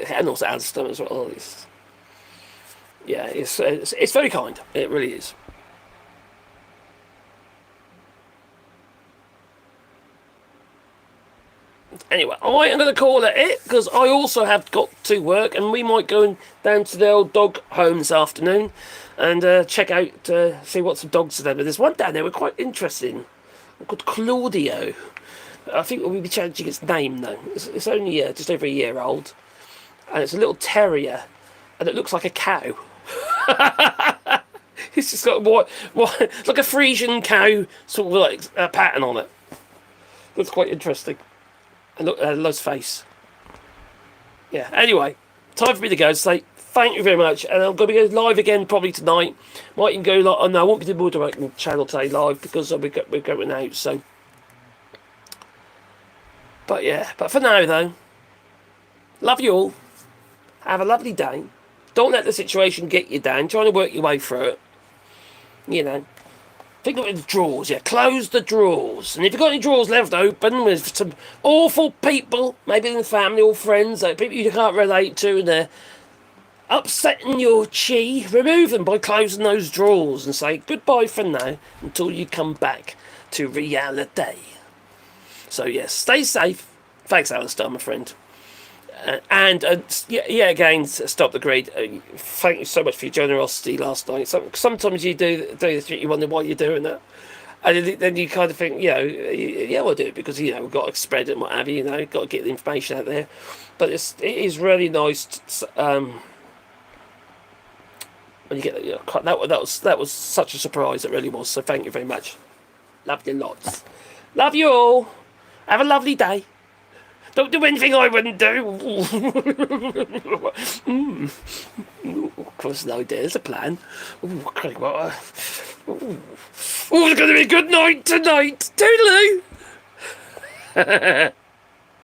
and also Alistair as well. It's very kind. It really is. Anyway, I am going to call it because I also have got to work, and we might go down to the old dog home this afternoon and check out, see what some dogs are there. But there's one down there we're quite interesting, called Claudio. I think we'll be changing its name though. It's only just over a year old, and it's a little terrier, and it looks like a cow. It's just got like a Frisian cow sort of like a pattern on it. Looks quite interesting. And look, Love's face. Yeah. Anyway, time for me to go. Say thank you very much, and I'm going to be going live again probably tonight. Might even go live. Oh no, I won't be doing more directing channel today live because we're going out. So, but for now though, love you all. Have a lovely day. Don't let the situation get you down. Try to work your way through it. You know. Think of it as drawers, yeah. Close the drawers. And if you've got any drawers left open with some awful people, maybe in the family or friends, like people you can't relate to, and they're upsetting your chi, remove them by closing those drawers and say goodbye for now until you come back to reality. So, yes, stay safe. Thanks, Alistair, my friend. Again, Stop the Greed. Thank you so much for your generosity last night. Sometimes you do this, you wonder why you're doing that, and then you kind of think, we'll do it because we've got to spread it and what have you. Got to get the information out there. But it is really nice when you get that was such a surprise. It really was. So thank you very much. Love you lots. Love you all. Have a lovely day. Don't do anything I wouldn't do. Of course, no, there's a plan. It's going to be a good night tonight. Toodaloo.